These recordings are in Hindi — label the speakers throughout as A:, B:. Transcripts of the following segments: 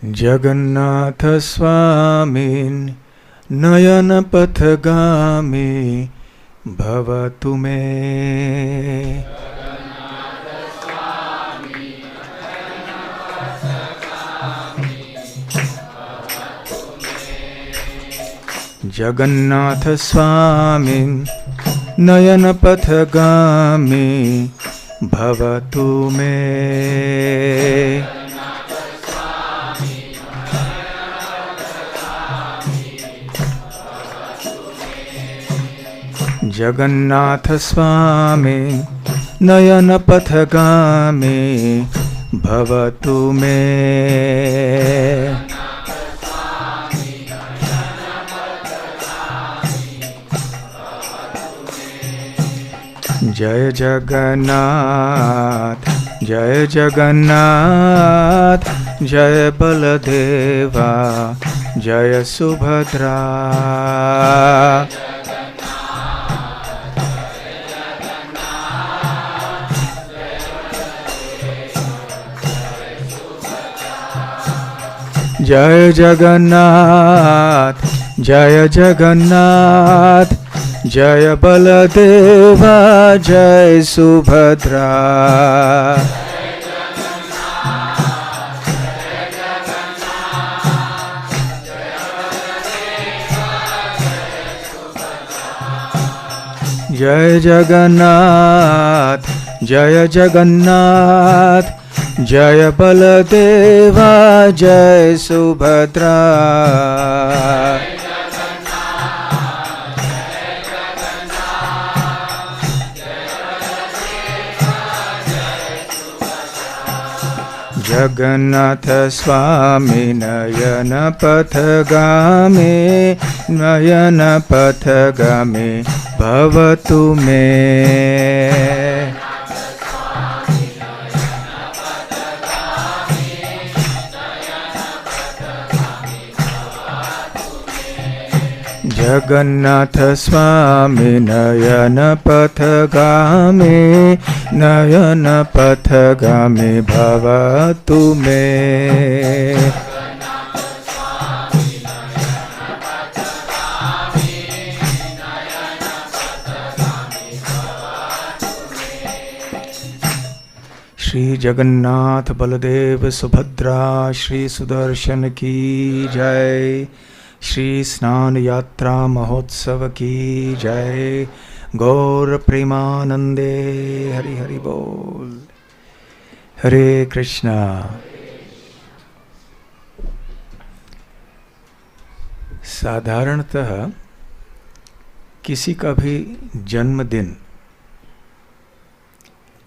A: जगन्नाथ स्वामिन् नयनपथगामी भवतु मे। जगन्नाथ स्वामिन् नयनपथगामी भवतु मे। जगन्नाथ स्वामी नयनपथगामी भवतु मे। जय जगन्नाथ जय जगन्नाथ, जय बलदेवा जय सुभद्रा। जय जगन्नाथ जय जगन्नाथ, जय बलदेवा जय सुभद्रा। जय जगन्नाथ जय जगन्नाथ, जय बलदेवा जय सुभद्रा। जगन्नाथ स्वामी नयन पथगामी नयन पथगामी भवतु मे। जगन्नाथ स्वामी नयन पथगामी नयन पथगामी भवतु मे। श्री जगन्नाथ बलदेव सुभद्रा श्री सुदर्शन की जय। श्री स्नान यात्रा महोत्सव की जय। गौर प्रेमानंदे हरि हरि बोल। हरे कृष्णा। साधारणतः किसी का भी जन्मदिन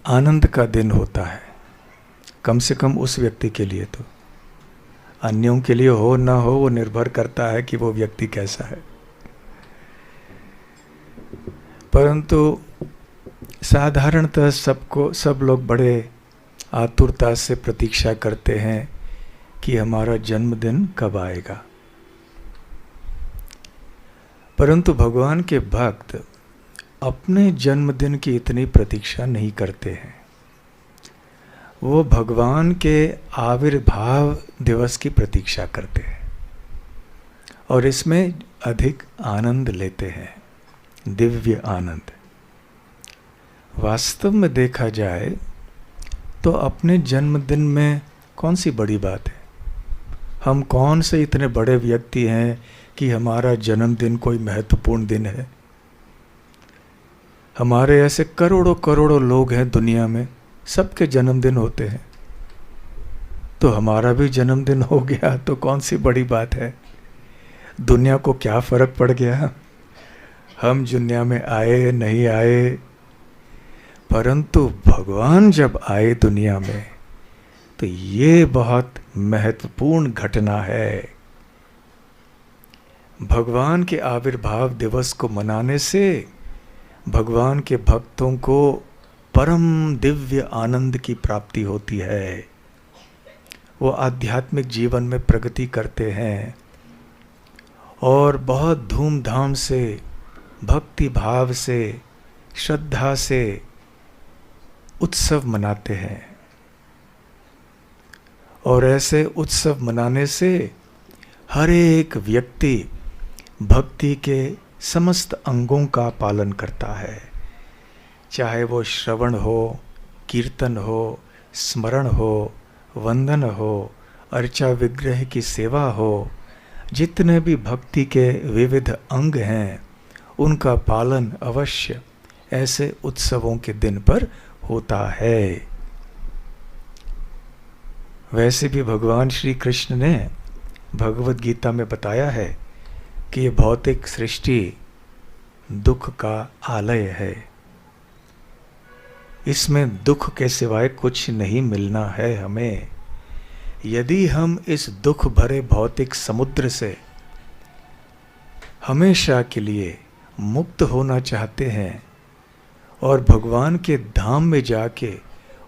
A: आनंद का दिन होता है, कम से कम उस व्यक्ति के लिए। तो अन्यों के लिए हो ना हो वो निर्भर करता है कि वो व्यक्ति कैसा है। परंतु साधारणतः सब लोग बड़े आतुरता से प्रतीक्षा करते हैं कि हमारा जन्मदिन कब आएगा। परंतु भगवान के भक्त अपने जन्मदिन की इतनी प्रतीक्षा नहीं करते हैं। वो भगवान के आविर्भाव दिवस की प्रतीक्षा करते हैं और इसमें अधिक आनंद लेते हैं, दिव्य आनंद। वास्तव में देखा जाए तो अपने जन्मदिन में कौन सी बड़ी बात है। हम कौन से इतने बड़े व्यक्ति हैं कि हमारा जन्मदिन कोई महत्वपूर्ण दिन है। हमारे ऐसे करोड़ों करोड़ों लोग हैं दुनिया में, सबके जन्मदिन होते हैं। तो हमारा भी जन्मदिन हो गया तो कौन सी बड़ी बात है। दुनिया को क्या फर्क पड़ गया हम दुनिया में आए नहीं आए। परंतु भगवान जब आए दुनिया में तो ये बहुत महत्वपूर्ण घटना है। भगवान के आविर्भाव दिवस को मनाने से भगवान के भक्तों को परम दिव्य आनंद की प्राप्ति होती है। वो आध्यात्मिक जीवन में प्रगति करते हैं और बहुत धूमधाम से, भक्ति भाव से, श्रद्धा से उत्सव मनाते हैं। और ऐसे उत्सव मनाने से हर एक व्यक्ति भक्ति के समस्त अंगों का पालन करता है, चाहे वो श्रवण हो, कीर्तन हो, स्मरण हो, वंदन हो, अर्चा विग्रह की सेवा हो। जितने भी भक्ति के विविध अंग हैं उनका पालन अवश्य ऐसे उत्सवों के दिन पर होता है। वैसे भी भगवान श्री कृष्ण ने भगवद गीता में बताया है कि ये भौतिक सृष्टि दुख का आलय है, इसमें दुख के सिवाय कुछ नहीं मिलना है हमें। यदि हम इस दुख भरे भौतिक समुद्र से हमेशा के लिए मुक्त होना चाहते हैं और भगवान के धाम में जाके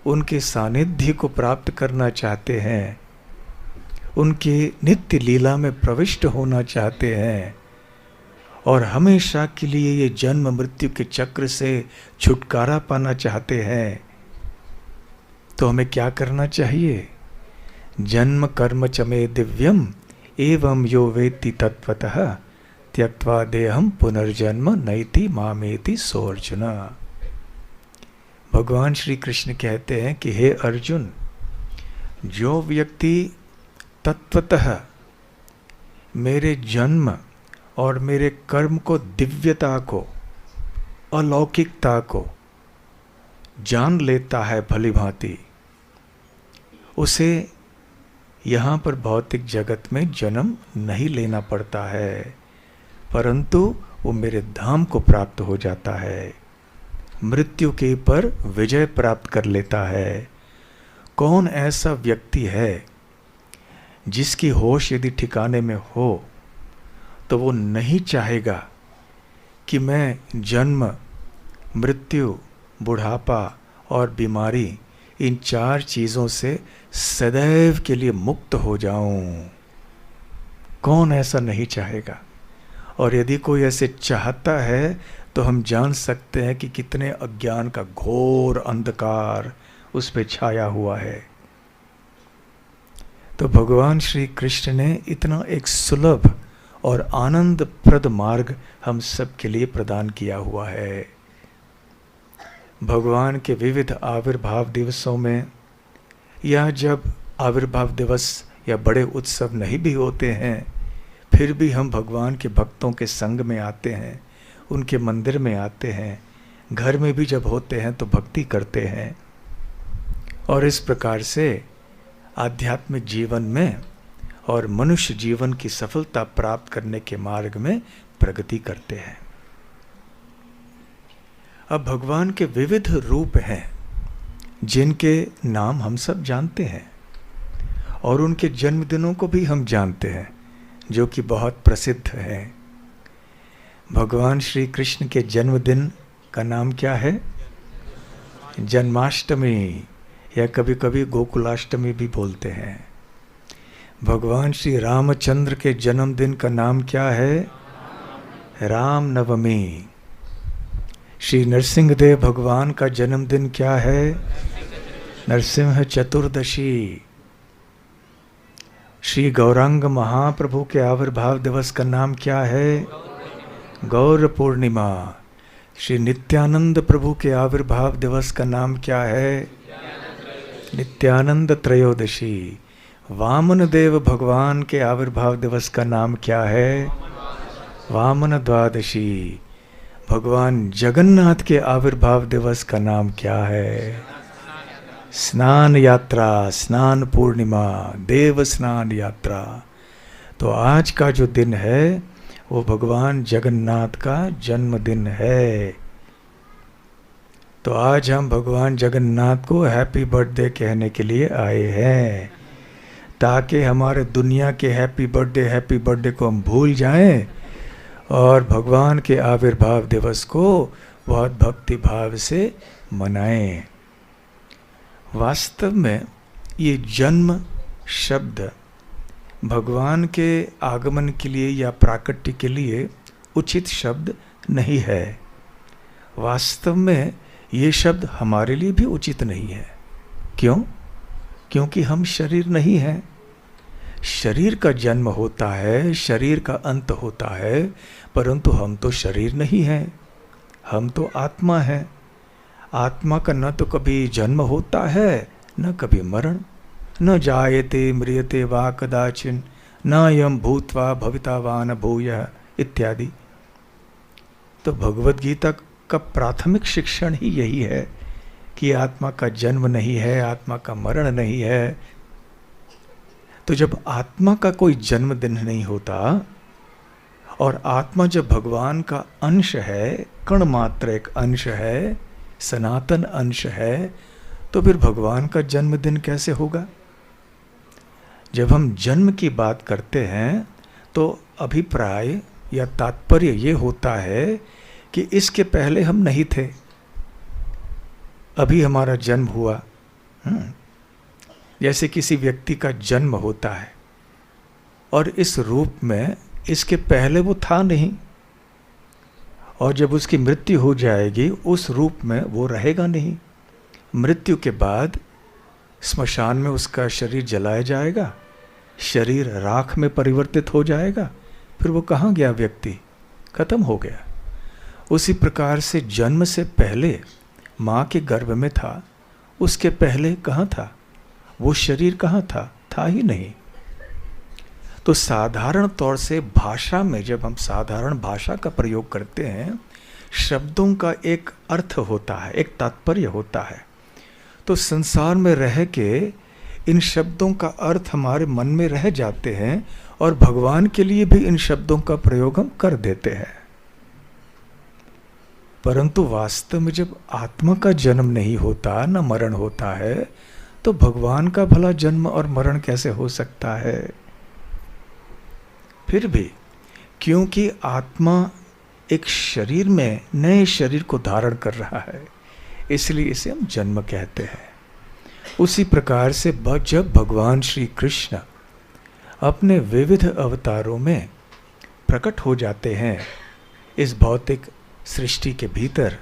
A: उनके सानिध्य को प्राप्त करना चाहते हैं, उनके नित्य लीला में प्रविष्ट होना चाहते हैं और हमेशा के लिए ये जन्म मृत्यु के चक्र से छुटकारा पाना चाहते हैं, तो हमें क्या करना चाहिए? जन्म कर्म च मे दिव्यम एवं यो वेत्ति तत्वतः त्यक्त्वा देहम पुनर्जन्म नैति मामेति सो अर्जुन। भगवान श्री कृष्ण कहते हैं कि हे अर्जुन, जो व्यक्ति तत्वतः मेरे जन्म और मेरे कर्म को, दिव्यता को, अलौकिकता को जान लेता है भली भांति, उसे यहाँ पर भौतिक जगत में जन्म नहीं लेना पड़ता है, परंतु वो मेरे धाम को प्राप्त हो जाता है, मृत्यु के पर विजय प्राप्त कर लेता है। कौन ऐसा व्यक्ति है जिसकी होश यदि ठिकाने में हो तो वो नहीं चाहेगा कि मैं जन्म, मृत्यु, बुढ़ापा और बीमारी, इन 4 चीज़ों से सदैव के लिए मुक्त हो जाऊं? कौन ऐसा नहीं चाहेगा? और यदि कोई ऐसे चाहता है तो हम जान सकते हैं कि कितने अज्ञान का घोर अंधकार उस पे छाया हुआ है। तो भगवान श्री कृष्ण ने इतना एक सुलभ और आनंदप्रद मार्ग हम सब के लिए प्रदान किया हुआ है। भगवान के विविध आविर्भाव दिवसों में, या जब आविर्भाव दिवस या बड़े उत्सव नहीं भी होते हैं, फिर भी हम भगवान के भक्तों के संग में आते हैं, उनके मंदिर में आते हैं, घर में भी जब होते हैं तो भक्ति करते हैं और इस प्रकार से आध्यात्मिक जीवन में और मनुष्य जीवन की सफलता प्राप्त करने के मार्ग में प्रगति करते हैं। अब भगवान के विविध रूप हैं जिनके नाम हम सब जानते हैं और उनके जन्मदिनों को भी हम जानते हैं जो कि बहुत प्रसिद्ध हैं। भगवान श्री कृष्ण के जन्मदिन का नाम क्या है? जन्माष्टमी, या कभी कभी गोकुलाष्टमी भी बोलते हैं। भगवान श्री रामचंद्र के जन्मदिन का नाम क्या है? राम नवमी। श्री नरसिंहदेव भगवान का जन्मदिन क्या है? नरसिंह चतुर्दशी। श्री गौरांग महाप्रभु के आविर्भाव दिवस का नाम क्या है? गौर पूर्णिमा। श्री नित्यानंद प्रभु के आविर्भाव दिवस का नाम क्या है? नित्यानंद त्रयोदशी। वामन देव भगवान के आविर्भाव दिवस का नाम क्या है? वामन द्वादशी। भगवान जगन्नाथ के आविर्भाव दिवस का नाम क्या है? स्नान यात्रा, स्नान पूर्णिमा, देव स्नान यात्रा। तो आज का जो दिन है वो भगवान जगन्नाथ का जन्मदिन है। तो आज हम भगवान जगन्नाथ को हैप्पी बर्थडे कहने के लिए आए हैं, ताकि हमारे दुनिया के हैप्पी बर्थडे को हम भूल जाएं और भगवान के आविर्भाव दिवस को बहुत भक्ति भाव से मनाएं। वास्तव में ये जन्म शब्द भगवान के आगमन के लिए या प्राकट्य के लिए उचित शब्द नहीं है। वास्तव में ये शब्द हमारे लिए भी उचित नहीं है। क्यों? क्योंकि हम शरीर नहीं हैं। शरीर का जन्म होता है, शरीर का अंत होता है, परंतु हम तो शरीर नहीं हैं, हम तो आत्मा हैं। आत्मा का न तो कभी जन्म होता है न कभी मरण। न जायते म्रियते वा कदाचिन न यम भूत्वा भवितावान भूयः इत्यादि। तो भगवत गीता का प्राथमिक शिक्षण ही यही है कि आत्मा का जन्म नहीं है, आत्मा का मरण नहीं है। तो जब आत्मा का कोई जन्मदिन नहीं होता और आत्मा जब भगवान का अंश है, कण मात्र एक अंश है, सनातन अंश है, तो फिर भगवान का जन्मदिन कैसे होगा? जब हम जन्म की बात करते हैं तो अभिप्राय या तात्पर्य ये होता है कि इसके पहले हम नहीं थे, अभी हमारा जन्म हुआ। जैसे किसी व्यक्ति का जन्म होता है और इस रूप में इसके पहले वो था नहीं, और जब उसकी मृत्यु हो जाएगी उस रूप में वो रहेगा नहीं। मृत्यु के बाद स्मशान में उसका शरीर जलाया जाएगा, शरीर राख में परिवर्तित हो जाएगा, फिर वो कहाँ गया? व्यक्ति खत्म हो गया। उसी प्रकार से जन्म से पहले माँ के गर्भ में था, उसके पहले कहाँ था? वो शरीर कहाँ था? था ही नहीं। तो साधारण तौर से भाषा में जब हम साधारण भाषा का प्रयोग करते हैं, शब्दों का एक अर्थ होता है, एक तात्पर्य होता है। तो संसार में रह के इन शब्दों का अर्थ हमारे मन में रह जाते हैं और भगवान के लिए भी इन शब्दों का प्रयोग हम कर देते हैं। परंतु वास्तव में जब आत्मा का जन्म नहीं होता, न मरण होता है, तो भगवान का भला जन्म और मरण कैसे हो सकता है? फिर भी क्योंकि आत्मा एक शरीर में नए शरीर को धारण कर रहा है, इसलिए इसे हम जन्म कहते हैं। उसी प्रकार से जब भगवान श्री कृष्ण अपने विविध अवतारों में प्रकट हो जाते हैं इस भौतिक सृष्टि के भीतर,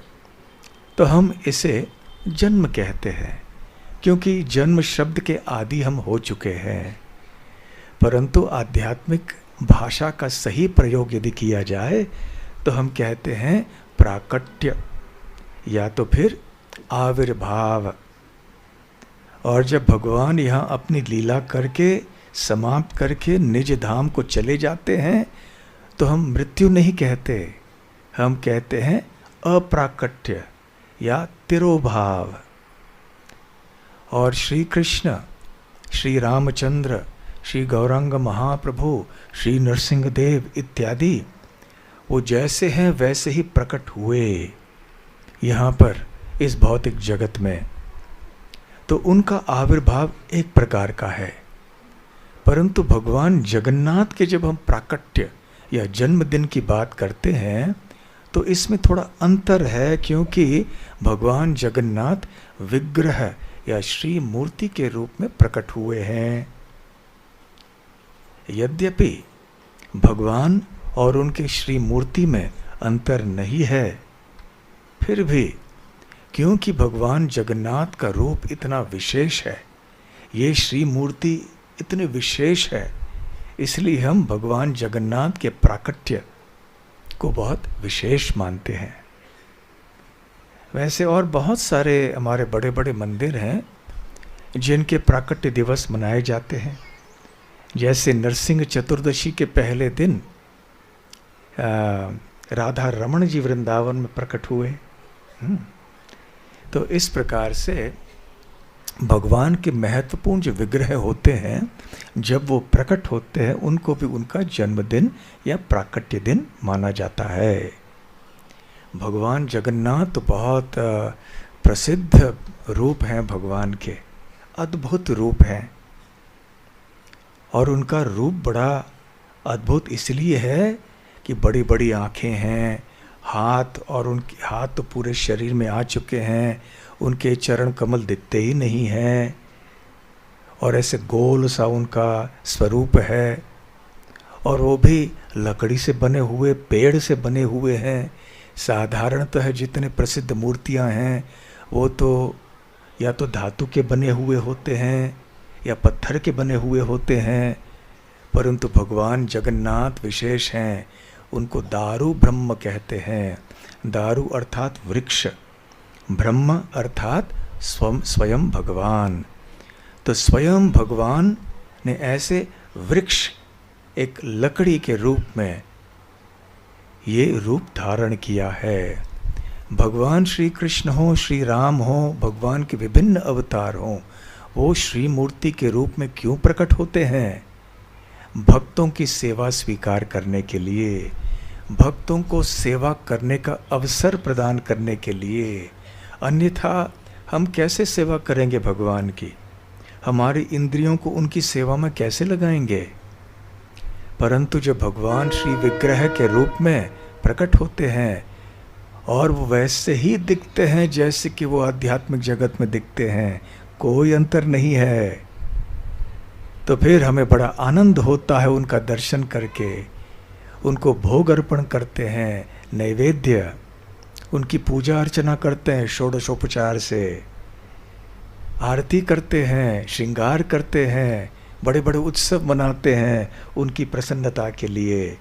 A: तो हम इसे जन्म कहते हैं, क्योंकि जन्म शब्द के आदि हम हो चुके हैं। परंतु आध्यात्मिक भाषा का सही प्रयोग यदि किया जाए तो हम कहते हैं प्राकट्य या तो फिर आविर्भाव। और जब भगवान यहाँ अपनी लीला करके समाप्त करके निज धाम को चले जाते हैं तो हम मृत्यु नहीं कहते, हम कहते हैं अप्राकट्य या तिरोभाव। और श्री कृष्ण, श्री रामचंद्र, श्री गौरांग महाप्रभु, श्री नरसिंह देव इत्यादि वो जैसे हैं वैसे ही प्रकट हुए यहाँ पर इस भौतिक जगत में। तो उनका आविर्भाव एक प्रकार का है। परंतु भगवान जगन्नाथ के जब हम प्राकट्य या जन्मदिन की बात करते हैं तो इसमें थोड़ा अंतर है, क्योंकि भगवान जगन्नाथ विग्रह या श्री मूर्ति के रूप में प्रकट हुए हैं। यद्यपि भगवान और उनके श्री मूर्ति में अंतर नहीं है, फिर भी क्योंकि भगवान जगन्नाथ का रूप इतना विशेष है, ये श्री मूर्ति इतनी विशेष है, इसलिए हम भगवान जगन्नाथ के प्राकट्य को बहुत विशेष मानते हैं। वैसे और बहुत सारे हमारे बड़े बड़े मंदिर हैं जिनके प्राकट्य दिवस मनाए जाते हैं। जैसे नरसिंह चतुर्दशी के पहले दिन राधा रमण जी वृंदावन में प्रकट हुए। तो इस प्रकार से भगवान के महत्वपूर्ण जो विग्रह होते हैं, जब वो प्रकट होते हैं उनको भी उनका जन्मदिन या प्राकट्य दिन माना जाता है। भगवान जगन्नाथ तो बहुत प्रसिद्ध रूप हैं भगवान के, अद्भुत रूप हैं। और उनका रूप बड़ा अद्भुत इसलिए है कि बड़ी बड़ी आँखें हैं, हाथ, और उनके हाथ तो पूरे शरीर में आ चुके हैं, उनके चरण कमल दिखते ही नहीं हैं, और ऐसे गोल सा उनका स्वरूप है। और वो भी लकड़ी से बने हुए, पेड़ से बने हुए हैं। साधारणतः जितने प्रसिद्ध मूर्तियां हैं वो तो या तो धातु के बने हुए होते हैं या पत्थर के बने हुए होते हैं, परंतु भगवान जगन्नाथ विशेष हैं। उनको दारु ब्रह्म कहते हैं। दारु अर्थात वृक्ष, ब्रह्म अर्थात स्वयं भगवान। तो स्वयं भगवान ने ऐसे वृक्ष, एक लकड़ी के रूप में ये रूप धारण किया है। भगवान श्री कृष्ण हो, श्री राम हो, भगवान के विभिन्न अवतार हों, वो श्री मूर्ति के रूप में क्यों प्रकट होते हैं? भक्तों की सेवा स्वीकार करने के लिए, भक्तों को सेवा करने का अवसर प्रदान करने के लिए। अन्यथा हम कैसे सेवा करेंगे भगवान की? हमारी इंद्रियों को उनकी सेवा में कैसे लगाएंगे? परंतु जब भगवान श्री विग्रह के रूप में प्रकट होते हैं और वो वैसे ही दिखते हैं जैसे कि वो आध्यात्मिक जगत में दिखते हैं, कोई अंतर नहीं है, तो फिर हमें बड़ा आनंद होता है उनका दर्शन करके। उनको भोग अर्पण करते हैं, नैवेद्य, उनकी पूजा अर्चना करते हैं षोडशोपचार से, आरती करते हैं, श्रृंगार करते हैं, बड़े बड़े उत्सव मनाते हैं उनकी प्रसन्नता के लिए।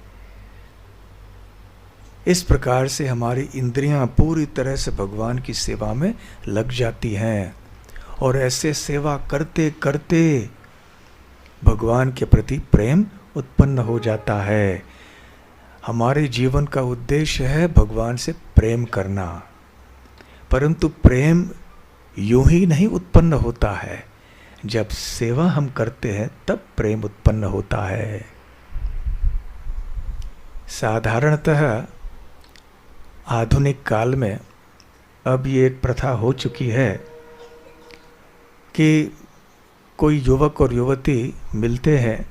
A: इस प्रकार से हमारी इंद्रियां पूरी तरह से भगवान की सेवा में लग जाती हैं और ऐसे सेवा करते करते भगवान के प्रति प्रेम उत्पन्न हो जाता है। हमारे जीवन का उद्देश्य है भगवान से प्रेम करना, परंतु प्रेम यूं ही नहीं उत्पन्न होता है। जब सेवा हम करते हैं तब प्रेम उत्पन्न होता है। साधारणतः आधुनिक काल में अब ये एक प्रथा हो चुकी है कि कोई युवक और युवती मिलते हैं,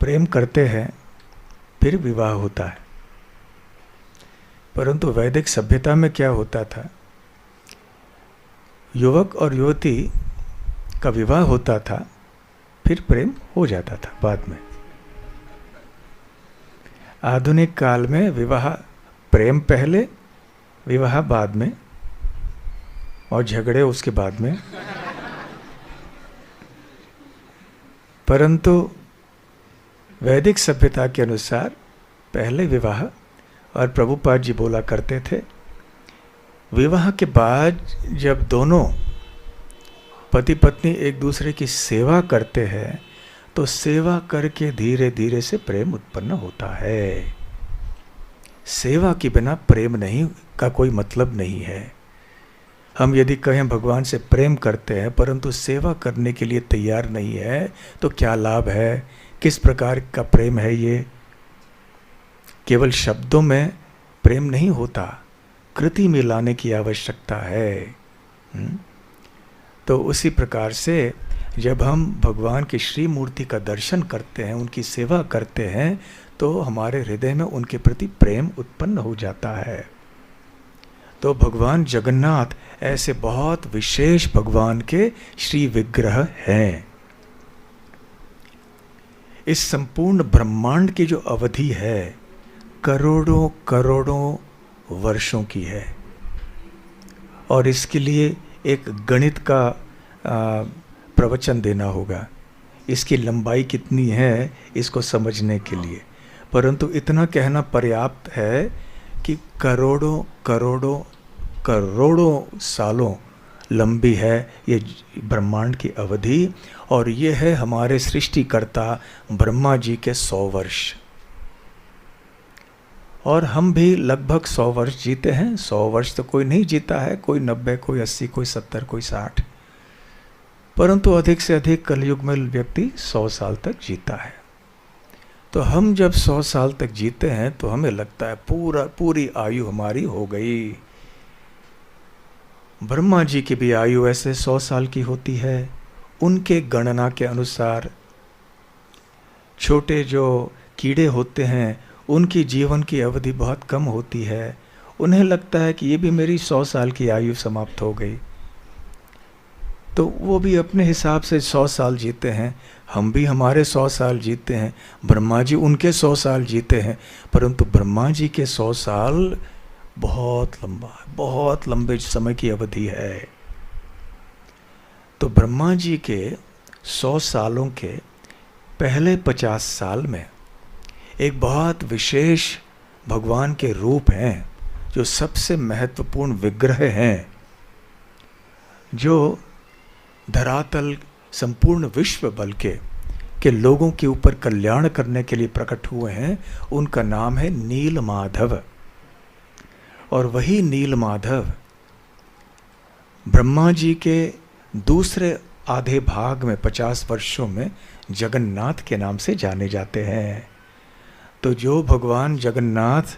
A: प्रेम करते हैं, फिर विवाह होता है। परंतु वैदिक सभ्यता में क्या होता था? युवक और युवती का विवाह होता था, फिर प्रेम हो जाता था बाद में। आधुनिक काल में विवाह, प्रेम पहले, विवाह बाद में, और झगड़े उसके बाद में। परंतु वैदिक सभ्यता के अनुसार पहले विवाह, और प्रभुपाद जी बोला करते थे विवाह के बाद जब दोनों पति पत्नी एक दूसरे की सेवा करते हैं तो सेवा करके धीरे धीरे से प्रेम उत्पन्न होता है। सेवा के बिना प्रेम नहीं का कोई मतलब नहीं है। हम यदि कहें भगवान से प्रेम करते हैं परंतु सेवा करने के लिए तैयार नहीं है तो क्या लाभ है? किस प्रकार का प्रेम है ये? केवल शब्दों में प्रेम नहीं होता, कृति में लाने की आवश्यकता है। तो उसी प्रकार से जब हम भगवान की श्री मूर्ति का दर्शन करते हैं, उनकी सेवा करते हैं, तो हमारे हृदय में उनके प्रति प्रेम उत्पन्न हो जाता है। तो भगवान जगन्नाथ ऐसे बहुत विशेष भगवान के श्री विग्रह हैं। इस संपूर्ण ब्रह्मांड की जो अवधि है करोड़ों करोड़ों वर्षों की है, और इसके लिए एक गणित का प्रवचन देना होगा। इसकी लंबाई कितनी है इसको समझने के लिए, परंतु इतना कहना पर्याप्त है कि करोड़ों करोड़ों करोड़ों सालों लंबी है ये ब्रह्मांड की अवधि, और ये है हमारे सृष्टिकर्ता ब्रह्मा जी के 100 वर्ष। और हम भी लगभग 100 वर्ष जीते हैं। 100 वर्ष तो कोई नहीं जीता है, कोई 90, कोई 80, कोई 70, कोई 60, परंतु अधिक से अधिक कलयुग में व्यक्ति 100 साल तक जीता है। तो हम जब 100 साल तक जीते हैं तो हमें लगता है पूरी आयु हमारी हो गई। ब्रह्मा जी की भी आयु ऐसे 100 साल की होती है। उनके गणना के अनुसार छोटे जो कीड़े होते हैं उनकी जीवन की अवधि बहुत कम होती है। उन्हें लगता है कि ये भी मेरी 100 साल की आयु समाप्त हो गई, तो वो भी अपने हिसाब से 100 साल जीते हैं। हम भी हमारे 100 साल जीते हैं। ब्रह्मा जी उनके 100 साल जीते हैं, परंतु ब्रह्मा जी के 100 साल बहुत लंबा है, बहुत लंबे समय की अवधि है। तो ब्रह्मा जी के 100 सालों के पहले 50 साल में एक बहुत विशेष भगवान के रूप हैं, जो सबसे महत्वपूर्ण विग्रह हैं, जो धरातल संपूर्ण विश्व बल के लोगों के ऊपर कल्याण करने के लिए प्रकट हुए हैं। उनका नाम है नील माधव। और वही नील माधव ब्रह्मा जी के दूसरे आधे भाग में 50 वर्षों में जगन्नाथ के नाम से जाने जाते हैं। तो जो भगवान जगन्नाथ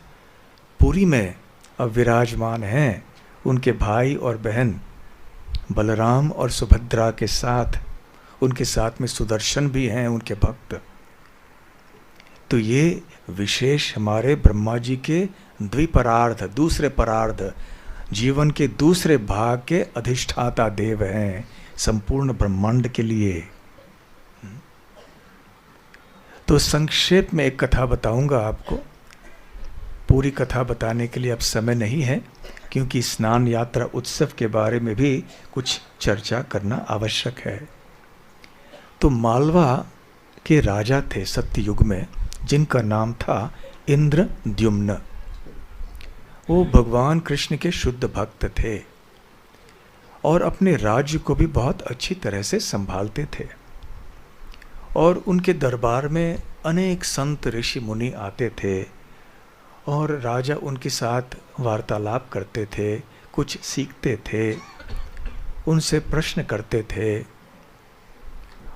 A: पुरी में अब विराजमान हैं, उनके भाई और बहन बलराम और सुभद्रा के साथ, उनके साथ में सुदर्शन भी हैं, उनके भक्त। तो ये विशेष हमारे ब्रह्मा जी के द्विपरार्ध, दूसरे परार्ध, जीवन के दूसरे भाग के अधिष्ठाता देव हैं संपूर्ण ब्रह्मांड के लिए। तो संक्षेप में एक कथा बताऊंगा आपको। पूरी कथा बताने के लिए अब समय नहीं है, क्योंकि स्नान यात्रा उत्सव के बारे में भी कुछ चर्चा करना आवश्यक है। तो मालवा के राजा थे सत्ययुग में, जिनका नाम था इंद्रद्युम्न। वो भगवान कृष्ण के शुद्ध भक्त थे और अपने राज्य को भी बहुत अच्छी तरह से संभालते थे। और उनके दरबार में अनेक संत ऋषि मुनि आते थे और राजा उनके साथ वार्तालाप करते थे, कुछ सीखते थे, उनसे प्रश्न करते थे।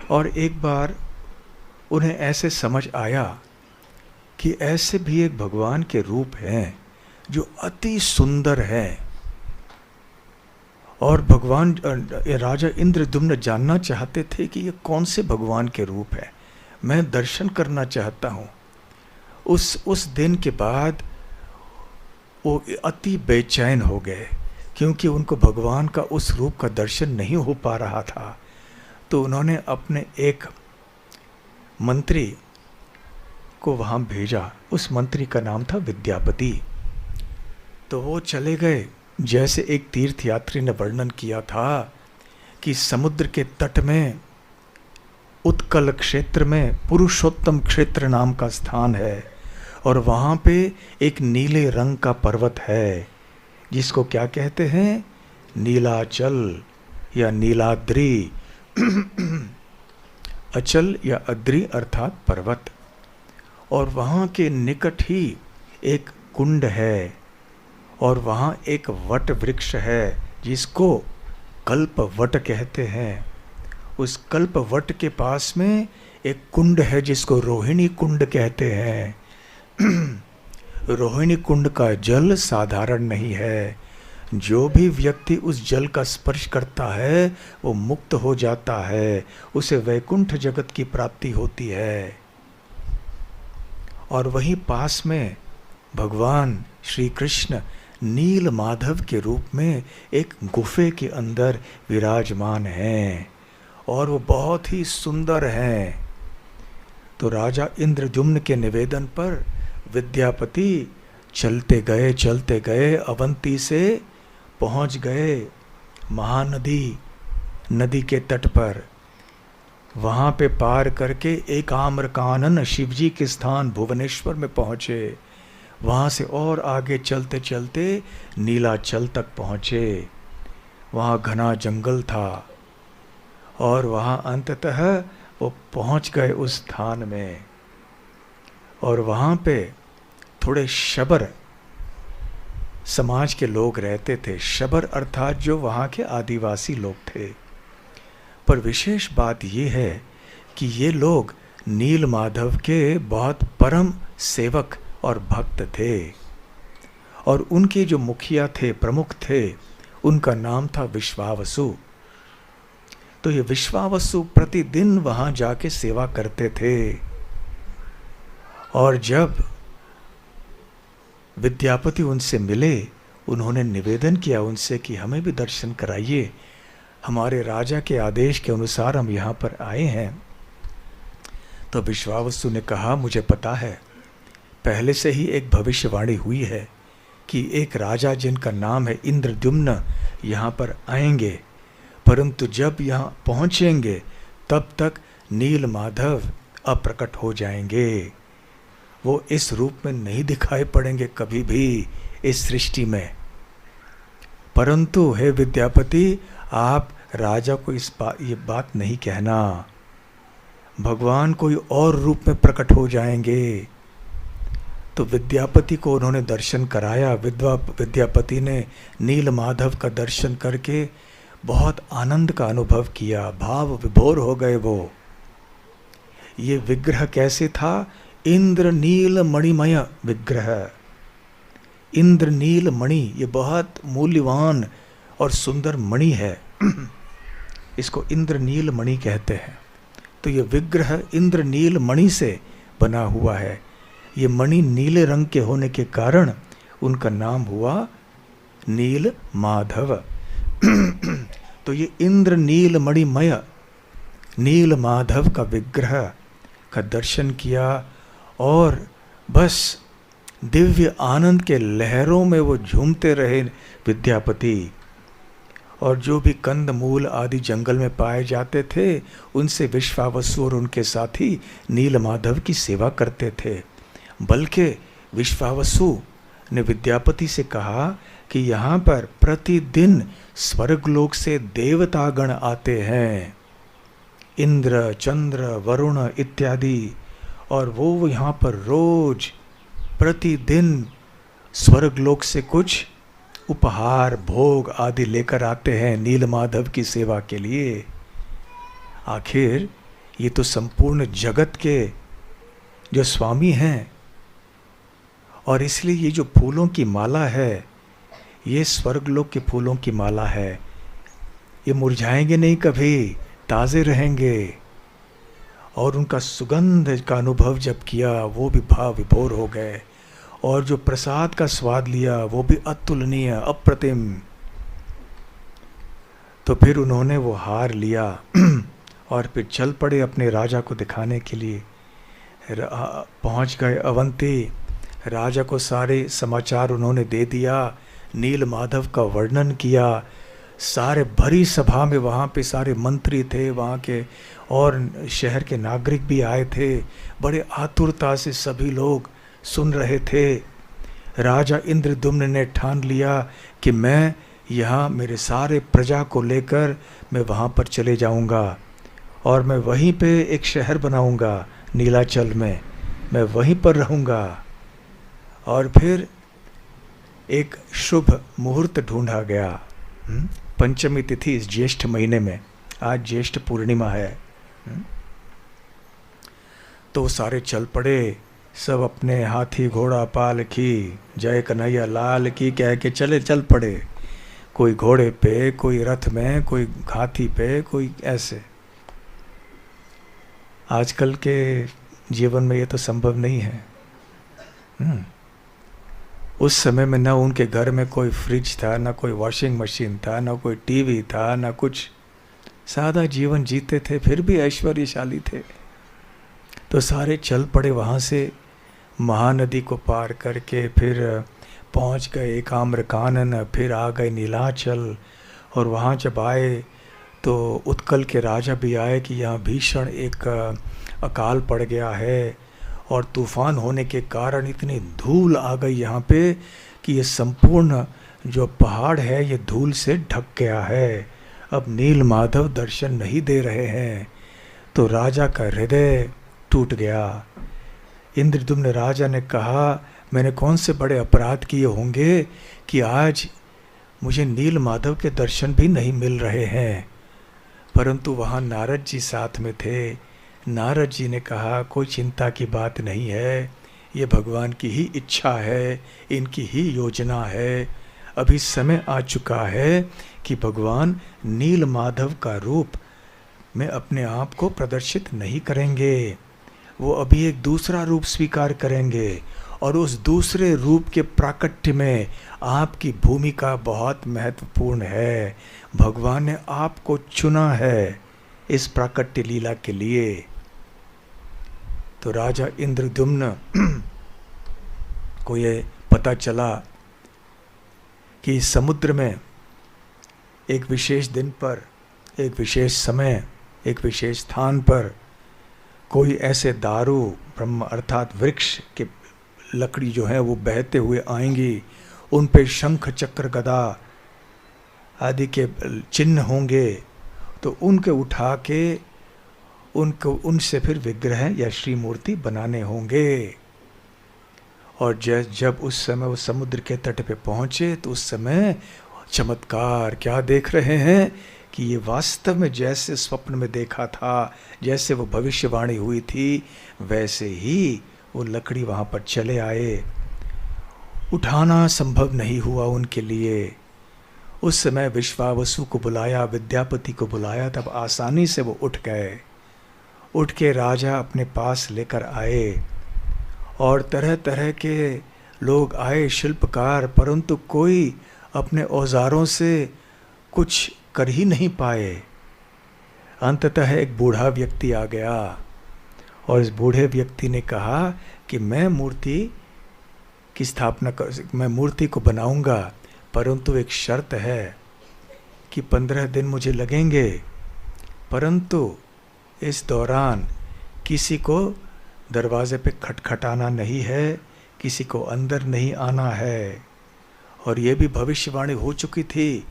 A: और एक बार उन्हें ऐसे समझ आया कि ऐसे भी एक भगवान के रूप हैं जो अति सुंदर है। और भगवान राजा इंद्रद्युम्न जानना चाहते थे कि ये कौन से भगवान के रूप है, मैं दर्शन करना चाहता हूँ। उस दिन के बाद वो अति बेचैन हो गए, क्योंकि उनको भगवान का उस रूप का दर्शन नहीं हो पा रहा था। तो उन्होंने अपने एक मंत्री को वहाँ भेजा। उस मंत्री का नाम था विद्यापति। तो वो चले गए, जैसे एक तीर्थयात्री ने वर्णन किया था कि समुद्र के तट में उत्कल क्षेत्र में पुरुषोत्तम क्षेत्र नाम का स्थान है, और वहाँ पे एक नीले रंग का पर्वत है, जिसको क्या कहते हैं, नीलाचल या नीलाद्रि। अचल या अद्रि अर्थात पर्वत। और वहाँ के निकट ही एक कुंड है, और वहाँ एक वट वृक्ष है जिसको कल्प वट कहते हैं। उस कल्प वट के पास में एक कुंड है जिसको रोहिणी कुंड कहते हैं। रोहिणी कुंड का जल साधारण नहीं है। जो भी व्यक्ति उस जल का स्पर्श करता है वो मुक्त हो जाता है, उसे वैकुंठ जगत की प्राप्ति होती है। और वहीं पास में भगवान श्री कृष्ण नील माधव के रूप में एक गुफे के अंदर विराजमान हैं, और वो बहुत ही सुंदर हैं। तो राजा इंद्रद्युम्न के निवेदन पर विद्यापति चलते गए अवंती से पहुंच गए महानदी, नदी के तट पर। वहाँ पे पार करके एक आम्रकानन शिवजी के स्थान भुवनेश्वर में पहुँचे। वहाँ से और आगे चलते चलते नीलाचल तक पहुँचे। वहाँ घना जंगल था, और वहाँ अंततः वो पहुँच गए उस स्थान में। और वहाँ पे थोड़े शबर समाज के लोग रहते थे। शबर अर्थात जो वहाँ के आदिवासी लोग थे। पर विशेष बात ये है कि ये लोग नील माधव के बहुत परम सेवक और भक्त थे। और उनके जो मुखिया थे, प्रमुख थे, उनका नाम था विश्वावसु। तो ये विश्वावसु प्रतिदिन वहाँ जाके सेवा करते थे। और जब विद्यापति उनसे मिले, उन्होंने निवेदन किया उनसे कि हमें भी दर्शन कराइए, हमारे राजा के आदेश के अनुसार हम यहाँ पर आए हैं। तो विश्वावसु ने कहा, मुझे पता है, पहले से ही एक भविष्यवाणी हुई है कि एक राजा जिनका नाम है इंद्रद्युम्न यहाँ पर आएंगे, परंतु जब यहाँ पहुँचेंगे तब तक नील माधव अप्रकट हो जाएंगे। वो इस रूप में नहीं दिखाई पड़ेंगे कभी भी इस सृष्टि में। परंतु हे विद्यापति, आप राजा को ये बात नहीं कहना, भगवान कोई और रूप में प्रकट हो जाएंगे। तो विद्यापति को उन्होंने दर्शन कराया। विद्यापति ने नील माधव का दर्शन करके बहुत आनंद का अनुभव किया, भाव विभोर हो गए वो। ये विग्रह कैसे था? इंद्र नील मणिमय विग्रह। इंद्र नील मणि, ये बहुत मूल्यवान और सुंदर मणि है। इसको इंद्र नील मणि कहते हैं। तो ये विग्रह इंद्र नील मणि से बना हुआ है। ये मणि नीले रंग के होने के कारण उनका नाम हुआ नील माधव। तो ये इंद्र नील मणिमय नील माधव का विग्रह का दर्शन किया और बस दिव्य आनंद के लहरों में वो झूमते रहे विद्यापति। और जो भी कंद मूल आदि जंगल में पाए जाते थे, उनसे विश्वावसु और उनके साथी नील माधव की सेवा करते थे। बल्कि विश्वावसु ने विद्यापति से कहा कि यहाँ पर प्रतिदिन स्वर्गलोक से देवतागण आते हैं, इंद्र, चंद्र, वरुण इत्यादि, और वो यहाँ पर रोज प्रतिदिन स्वर्गलोक से कुछ उपहार, भोग आदि लेकर आते हैं नील माधव की सेवा के लिए। आखिर ये तो संपूर्ण जगत के जो स्वामी हैं, और इसलिए ये जो फूलों की माला है, ये स्वर्गलोक के फूलों की माला है। ये मुरझाएंगे नहीं कभी, ताज़े रहेंगे। और उनका सुगंध का अनुभव जब किया, वो भी भाव विभोर हो गए। और जो प्रसाद का स्वाद लिया, वो भी अतुलनीय, अप्रतिम। तो फिर उन्होंने वो हार लिया और फिर चल पड़े अपने राजा को दिखाने के लिए। पहुंच गए अवंती। राजा को सारे समाचार उन्होंने दे दिया, नील माधव का वर्णन किया। सारे भरी सभा में वहाँ पे सारे मंत्री थे वहाँ के, और शहर के नागरिक भी आए थे। बड़े आतुरता से सभी लोग सुन रहे थे। राजा इंद्रद्युम्न ने ठान लिया कि मैं यहाँ मेरे सारे प्रजा को लेकर मैं वहाँ पर चले जाऊँगा, और मैं वहीं पे एक शहर बनाऊँगा नीलाचल में, मैं वहीं पर रहूँगा। और फिर एक शुभ मुहूर्त ढूंढा गया। पंचमी तिथि इस ज्येष्ठ महीने में, आज ज्येष्ठ पूर्णिमा है। तो सारे चल पड़े, सब अपने हाथी घोड़ा पालकी जय कन्हैया लाल की कह के चल पड़े। कोई घोड़े पे, कोई रथ में, कोई हाथी पे, कोई ऐसे। आजकल के जीवन में ये तो संभव नहीं है। उस समय में ना उनके घर में कोई फ्रिज था, ना कोई वॉशिंग मशीन था, ना कोई टीवी था, ना कुछ। सादा जीवन जीते थे, फिर भी ऐश्वर्यशाली थे। तो सारे चल पड़े वहाँ से, महानदी को पार करके फिर पहुँच गए एकाम्रकानन, फिर आ गए नीलाचल। और वहाँ जब आए तो उत्कल के राजा भी आए कि यहाँ भीषण एक अकाल पड़ गया है, और तूफान होने के कारण इतनी धूल आ गई यहाँ पे कि ये संपूर्ण जो पहाड़ है ये धूल से ढक गया है। अब नील माधव दर्शन नहीं दे रहे हैं। तो राजा का हृदय टूट गया। इंद्रद्युम्न राजा ने कहा, मैंने कौन से बड़े अपराध किए होंगे कि आज मुझे नील माधव के दर्शन भी नहीं मिल रहे हैं। परंतु वहाँ नारद जी साथ में थे। नारद जी ने कहा, कोई चिंता की बात नहीं है, ये भगवान की ही इच्छा है, इनकी ही योजना है। अभी समय आ चुका है कि भगवान नील माधव का रूप में अपने आप को प्रदर्शित नहीं करेंगे। वो अभी एक दूसरा रूप स्वीकार करेंगे, और उस दूसरे रूप के प्राकट्य में आपकी भूमिका बहुत महत्वपूर्ण है। भगवान ने आपको चुना है इस प्राकट्य लीला के लिए। तो राजा इंद्रद्युम्न को ये पता चला कि इस समुद्र में एक विशेष दिन पर, एक विशेष समय एक विशेष स्थान पर कोई ऐसे दारू ब्रह्म अर्थात वृक्ष के लकड़ी जो है वो बहते हुए आएंगी, उन पे शंख चक्र गदा आदि के चिन्ह होंगे, तो उनके उठा के उनको उनसे फिर विग्रह या श्री मूर्ति बनाने होंगे। और जब उस समय वो समुद्र के तट पे पहुँचे तो उस समय चमत्कार क्या देख रहे हैं कि ये वास्तव में जैसे स्वप्न में देखा था, जैसे वो भविष्यवाणी हुई थी, वैसे ही वो लकड़ी वहाँ पर चले आए। उठाना संभव नहीं हुआ उनके लिए। उस समय विश्वावसु को बुलाया, विद्यापति को बुलाया, तब आसानी से वो उठ गए। उठ के राजा अपने पास लेकर आए और तरह तरह के लोग आए, शिल्पकार, परंतु कोई अपने औजारों से कुछ कर ही नहीं पाए। अंततः एक बूढ़ा व्यक्ति आ गया और इस बूढ़े व्यक्ति ने कहा कि मैं मूर्ति की स्थापना मैं मूर्ति को बनाऊंगा, परंतु एक शर्त है कि 15 दिन मुझे लगेंगे, परंतु इस दौरान किसी को दरवाजे पे खटखटाना नहीं है, किसी को अंदर नहीं आना है। और ये भी भविष्यवाणी हो चुकी थी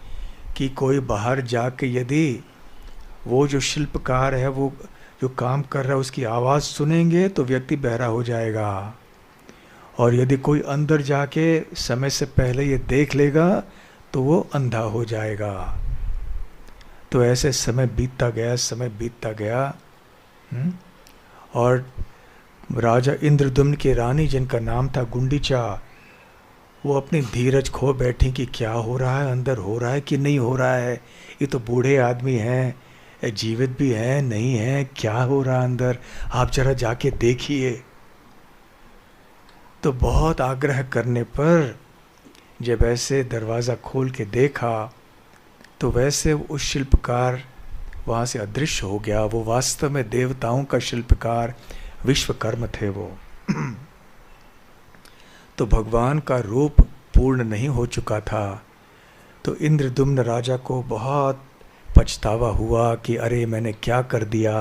A: कि कोई बाहर जाके यदि वो जो शिल्पकार है, वो जो काम कर रहा है, उसकी आवाज़ सुनेंगे तो व्यक्ति बहरा हो जाएगा, और यदि कोई अंदर जाके समय से पहले ये देख लेगा तो वो अंधा हो जाएगा। तो ऐसे समय बीतता गया। और राजा इंद्रद्युम्न की रानी, जिनका नाम था गुंडीचा, वो अपनी धीरज खो बैठी कि क्या हो रहा है, अंदर हो रहा है कि नहीं हो रहा है, ये तो बूढ़े आदमी हैं, जीवित भी हैं नहीं हैं, क्या हो रहा है अंदर, आप जरा जाके देखिए। तो बहुत आग्रह करने पर जब ऐसे दरवाज़ा खोल के देखा तो वैसे उस शिल्पकार वहाँ से अदृश्य हो गया। वो वास्तव में देवताओं का शिल्पकार विश्वकर्म थे वो। तो भगवान का रूप पूर्ण नहीं हो चुका था। तो इंद्रद्युम्न राजा को बहुत पछतावा हुआ कि अरे मैंने क्या कर दिया।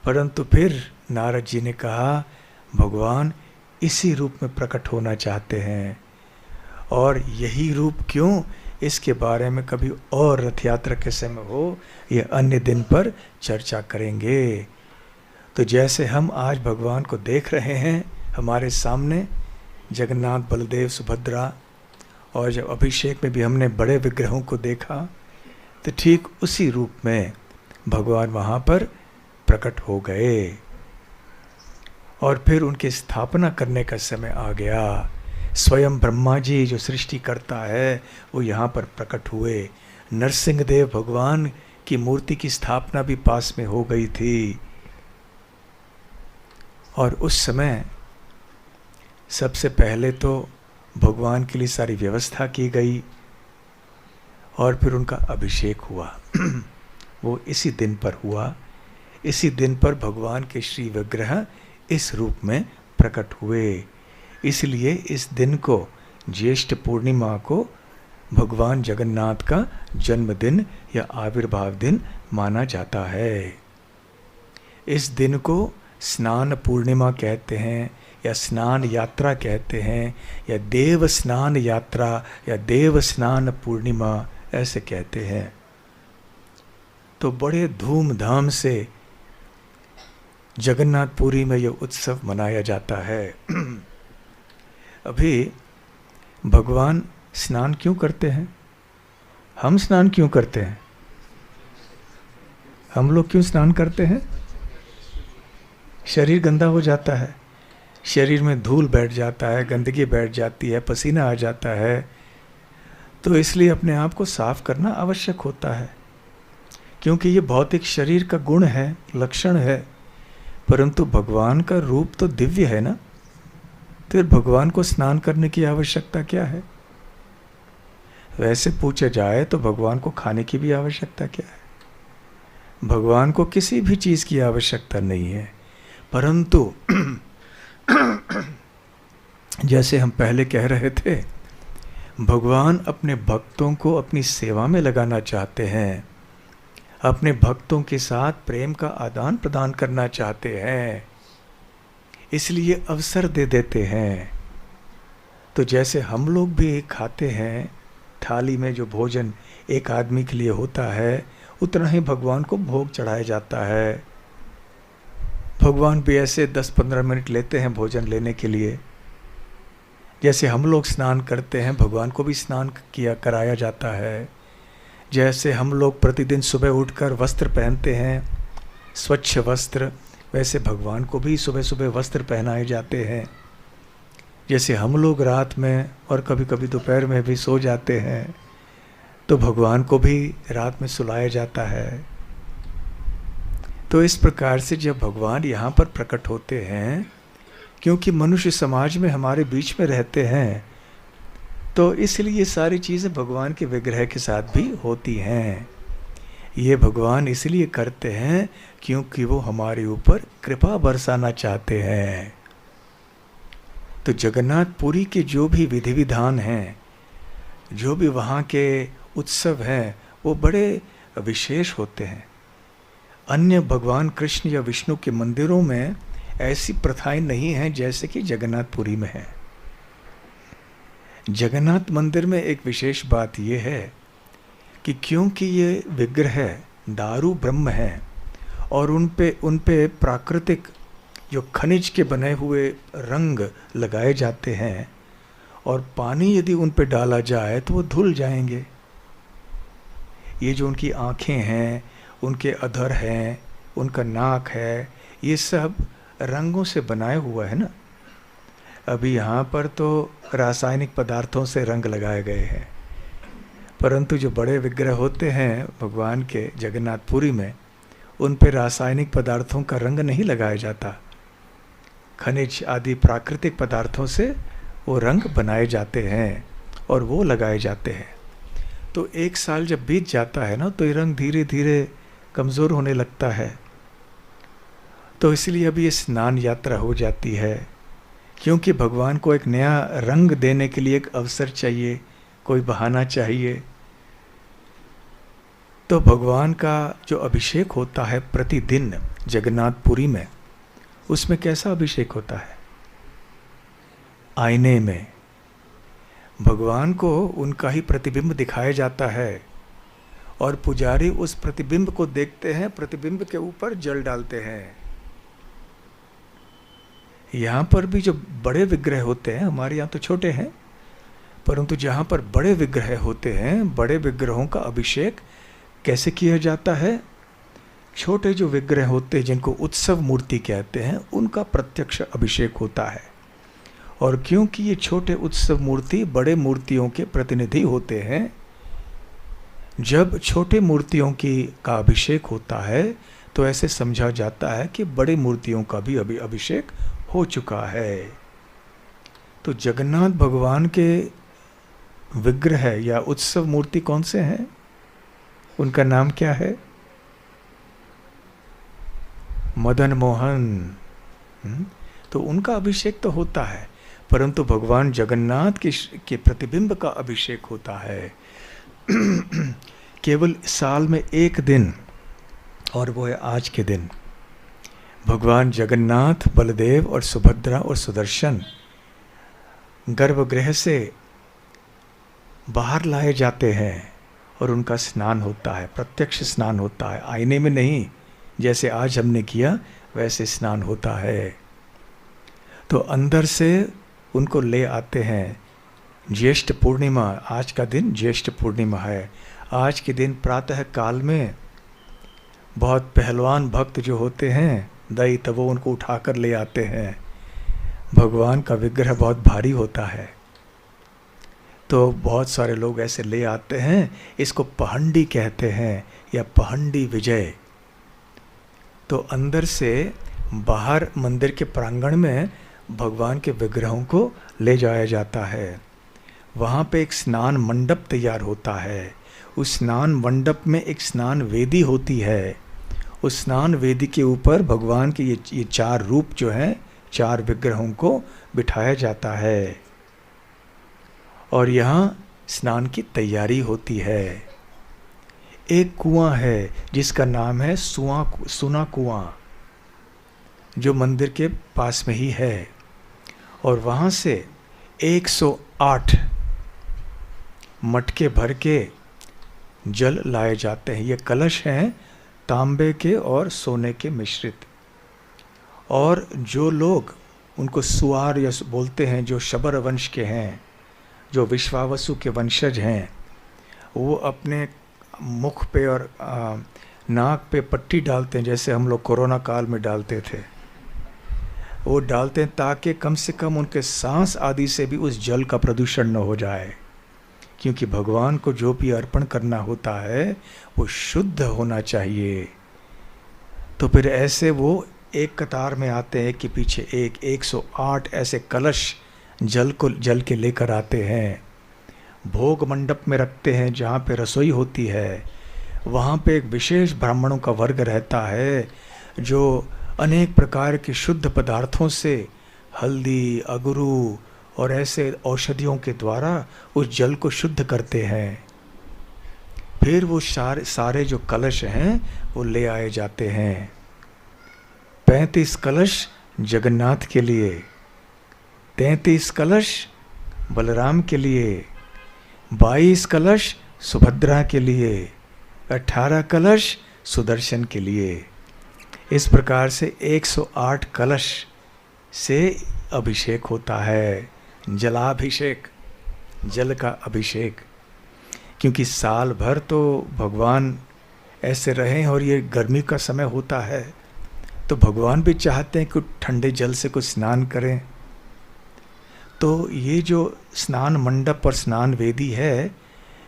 A: परंतु फिर नारद जी ने कहा भगवान इसी रूप में प्रकट होना चाहते हैं, और यही रूप क्यों, इसके बारे में कभी और रथ यात्रा के समय हो, ये अन्य दिन पर चर्चा करेंगे। तो जैसे हम आज भगवान को देख रहे हैं हमारे सामने, जगन्नाथ, बलदेव, सुभद्रा, और जब अभिषेक में भी हमने बड़े विग्रहों को देखा, तो ठीक उसी रूप में भगवान वहाँ पर प्रकट हो गए। और फिर उनकी स्थापना करने का समय आ गया। स्वयं ब्रह्मा जी जो सृष्टि करता है वो यहाँ पर प्रकट हुए। नरसिंह देव भगवान की मूर्ति की स्थापना भी पास में हो गई थी। और उस समय सबसे पहले तो भगवान के लिए सारी व्यवस्था की गई और फिर उनका अभिषेक हुआ। वो इसी दिन पर हुआ। इसी दिन पर भगवान के श्री विग्रह इस रूप में प्रकट हुए। इसलिए इस दिन को, ज्येष्ठ पूर्णिमा को, भगवान जगन्नाथ का जन्मदिन या आविर्भाव दिन माना जाता है। इस दिन को स्नान पूर्णिमा कहते हैं, या स्नान यात्रा कहते हैं, या देव स्नान यात्रा, या देव स्नान पूर्णिमा ऐसे कहते हैं। तो बड़े धूमधाम से जगन्नाथपुरी में यह उत्सव मनाया जाता है। अभी भगवान स्नान क्यों करते हैं? हम स्नान क्यों करते हैं? हम लोग क्यों स्नान करते हैं? शरीर गंदा हो जाता है, शरीर में धूल बैठ जाता है, गंदगी बैठ जाती है, पसीना आ जाता है, तो इसलिए अपने आप को साफ करना आवश्यक होता है, क्योंकि ये भौतिक शरीर का गुण है, लक्षण है। परंतु भगवान का रूप तो दिव्य है ना, फिर भगवान को स्नान करने की आवश्यकता क्या है? वैसे पूछा जाए तो भगवान को खाने की भी आवश्यकता क्या है? भगवान को किसी भी चीज़ की आवश्यकता नहीं है। परंतु जैसे हम पहले कह रहे थे, भगवान अपने भक्तों को अपनी सेवा में लगाना चाहते हैं। अपने भक्तों के साथ प्रेम का आदान प्रदान करना चाहते हैं, इसलिए अवसर दे देते हैं। तो जैसे हम लोग भी खाते हैं, थाली में जो भोजन एक आदमी के लिए होता है, उतना ही भगवान को भोग चढ़ाया जाता है। भगवान भी ऐसे 10-15 मिनट लेते हैं भोजन लेने के लिए। जैसे हम लोग स्नान करते हैं, भगवान को भी स्नान कराया जाता है। जैसे हम लोग प्रतिदिन सुबह उठकर वस्त्र पहनते हैं, स्वच्छ वस्त्र, वैसे भगवान को भी सुबह सुबह वस्त्र पहनाए जाते हैं। जैसे हम लोग रात में और कभी कभी दोपहर में भी सो जाते हैं, तो भगवान को भी रात में सुलाया जाता है। तो इस प्रकार से जब भगवान यहाँ पर प्रकट होते हैं, क्योंकि मनुष्य समाज में हमारे बीच में रहते हैं, तो इसलिए ये सारी चीज़ें भगवान के विग्रह के साथ भी होती हैं। ये भगवान इसलिए करते हैं क्योंकि वो हमारे ऊपर कृपा बरसाना चाहते हैं। तो जगन्नाथपुरी के जो भी विधि विधान हैं, जो भी वहाँ के उत्सव हैं, वो बड़े विशेष होते हैं। अन्य भगवान कृष्ण या विष्णु के मंदिरों में ऐसी प्रथाएं नहीं हैं जैसे कि जगन्नाथपुरी में है। जगन्नाथ मंदिर में एक विशेष बात यह है कि क्योंकि ये विग्रह दारू ब्रह्म हैं और उन पे प्राकृतिक जो खनिज के बने हुए रंग लगाए जाते हैं, और पानी यदि उन पे डाला जाए तो वो धुल जाएंगे। ये जो उनकी आँखें हैं, उनके अधर हैं, उनका नाक है, ये सब रंगों से बनाए हुआ है ना। अभी यहाँ पर तो रासायनिक पदार्थों से रंग लगाए गए हैं, परंतु जो बड़े विग्रह होते हैं भगवान के जगन्नाथपुरी में, उन पे रासायनिक पदार्थों का रंग नहीं लगाया जाता। खनिज आदि प्राकृतिक पदार्थों से वो रंग बनाए जाते हैं और वो लगाए जाते हैं। तो एक साल जब बीत जाता है ना, तो ये रंग धीरे धीरे कमज़ोर होने लगता है। तो इसलिए अभी ये स्नान यात्रा हो जाती है, क्योंकि भगवान को एक नया रंग देने के लिए एक अवसर चाहिए, कोई बहाना चाहिए। तो भगवान का जो अभिषेक होता है प्रतिदिन जगन्नाथपुरी में, उसमें कैसा अभिषेक होता है? आईने में भगवान को उनका ही प्रतिबिंब दिखाया जाता है, और पुजारी उस प्रतिबिंब को देखते हैं, प्रतिबिंब के ऊपर जल डालते हैं। यहाँ पर भी जो बड़े विग्रह होते हैं, हमारे यहाँ तो छोटे हैं, परंतु जहाँ पर बड़े विग्रह होते हैं, बड़े विग्रहों का अभिषेक कैसे किया जाता है? छोटे जो विग्रह होते हैं, जिनको उत्सव मूर्ति कहते हैं, उनका प्रत्यक्ष अभिषेक होता है। और क्योंकि ये छोटे उत्सव मूर्ति बड़े मूर्तियों के प्रतिनिधि होते हैं, जब छोटे मूर्तियों का अभिषेक होता है, तो ऐसे समझा जाता है कि बड़े मूर्तियों का भी अभी अभिषेक हो चुका है। तो जगन्नाथ भगवान के विग्रह या उत्सव मूर्ति कौन से हैं? उनका नाम क्या है? मदन मोहन। तो उनका अभिषेक तो होता है, परंतु भगवान जगन्नाथ के प्रतिबिंब का अभिषेक होता है केवल साल में एक दिन, और वो है आज के दिन। भगवान जगन्नाथ, बलदेव और सुभद्रा और सुदर्शन गर्भगृह से बाहर लाए जाते हैं और उनका स्नान होता है, प्रत्यक्ष स्नान होता है, आईने में नहीं। जैसे आज हमने किया वैसे स्नान होता है। तो अंदर से उनको ले आते हैं। ज्येष्ठ पूर्णिमा, आज का दिन ज्येष्ठ पूर्णिमा है। आज के दिन प्रातः काल में बहुत पहलवान भक्त जो होते हैं दई, तब वो उनको उठाकर ले आते हैं। भगवान का विग्रह बहुत भारी होता है, तो बहुत सारे लोग ऐसे ले आते हैं। इसको पहंडी कहते हैं या पहंडी विजय। तो अंदर से बाहर मंदिर के प्रांगण में भगवान के विग्रहों को ले जाया जाता है। वहाँ पे एक स्नान मंडप तैयार होता है। उस स्नान मंडप में एक स्नान वेदी होती है। उस स्नान वेदी के ऊपर भगवान के ये चार रूप जो हैं, चार विग्रहों को बिठाया जाता है और यहाँ स्नान की तैयारी होती है। एक कुआं है जिसका नाम है सुना कुआं, जो मंदिर के पास में ही है, और वहाँ से 108 मटके भर के जल लाए जाते हैं। ये कलश हैं तांबे के और सोने के मिश्रित। और जो लोग उनको सुआर या बोलते हैं, जो शबर वंश के हैं, जो विश्वावसु के वंशज हैं, वो अपने मुख पे और नाक पे पट्टी डालते हैं, जैसे हम लोग कोरोना काल में डालते थे। वो डालते हैं ताकि कम से कम उनके सांस आदि से भी उस जल का प्रदूषण न हो जाए, क्योंकि भगवान को जो भी अर्पण करना होता है वो शुद्ध होना चाहिए। तो फिर ऐसे वो एक कतार में आते हैं कि पीछे 108 ऐसे कलश जल के लेकर आते हैं। भोग मंडप में रखते हैं जहाँ पे रसोई होती है। वहाँ पे एक विशेष ब्राह्मणों का वर्ग रहता है जो अनेक प्रकार के शुद्ध पदार्थों से, हल्दी, अगरू और ऐसे औषधियों के द्वारा उस जल को शुद्ध करते हैं। फिर वो सारे जो कलश हैं वो ले आए जाते हैं। 35 कलश जगन्नाथ के लिए, 33 कलश बलराम के लिए, 22 कलश सुभद्रा के लिए, 18 कलश सुदर्शन के लिए। इस प्रकार से 108 कलश से अभिषेक होता है, जलाभिषेक, जल का अभिषेक। क्योंकि साल भर तो भगवान ऐसे रहें और ये गर्मी का समय होता है, तो भगवान भी चाहते हैं कि ठंडे जल से कुछ स्नान करें। तो ये जो स्नान मंडप और स्नान वेदी है,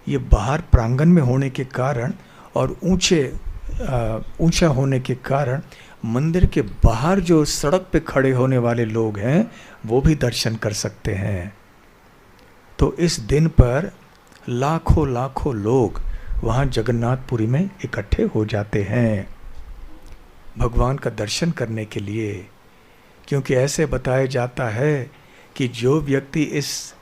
A: ये बाहर प्रांगण में होने के कारण और ऊंचा होने के कारण मंदिर के बाहर जो सड़क पे खड़े होने वाले लोग हैं वो भी दर्शन कर सकते हैं। तो इस दिन पर लाखों लाखों लोग वहाँ जगन्नाथपुरी में इकट्ठे हो जाते हैं भगवान का दर्शन करने के लिए। क्योंकि ऐसे बताया जाता है कि जो व्यक्ति इस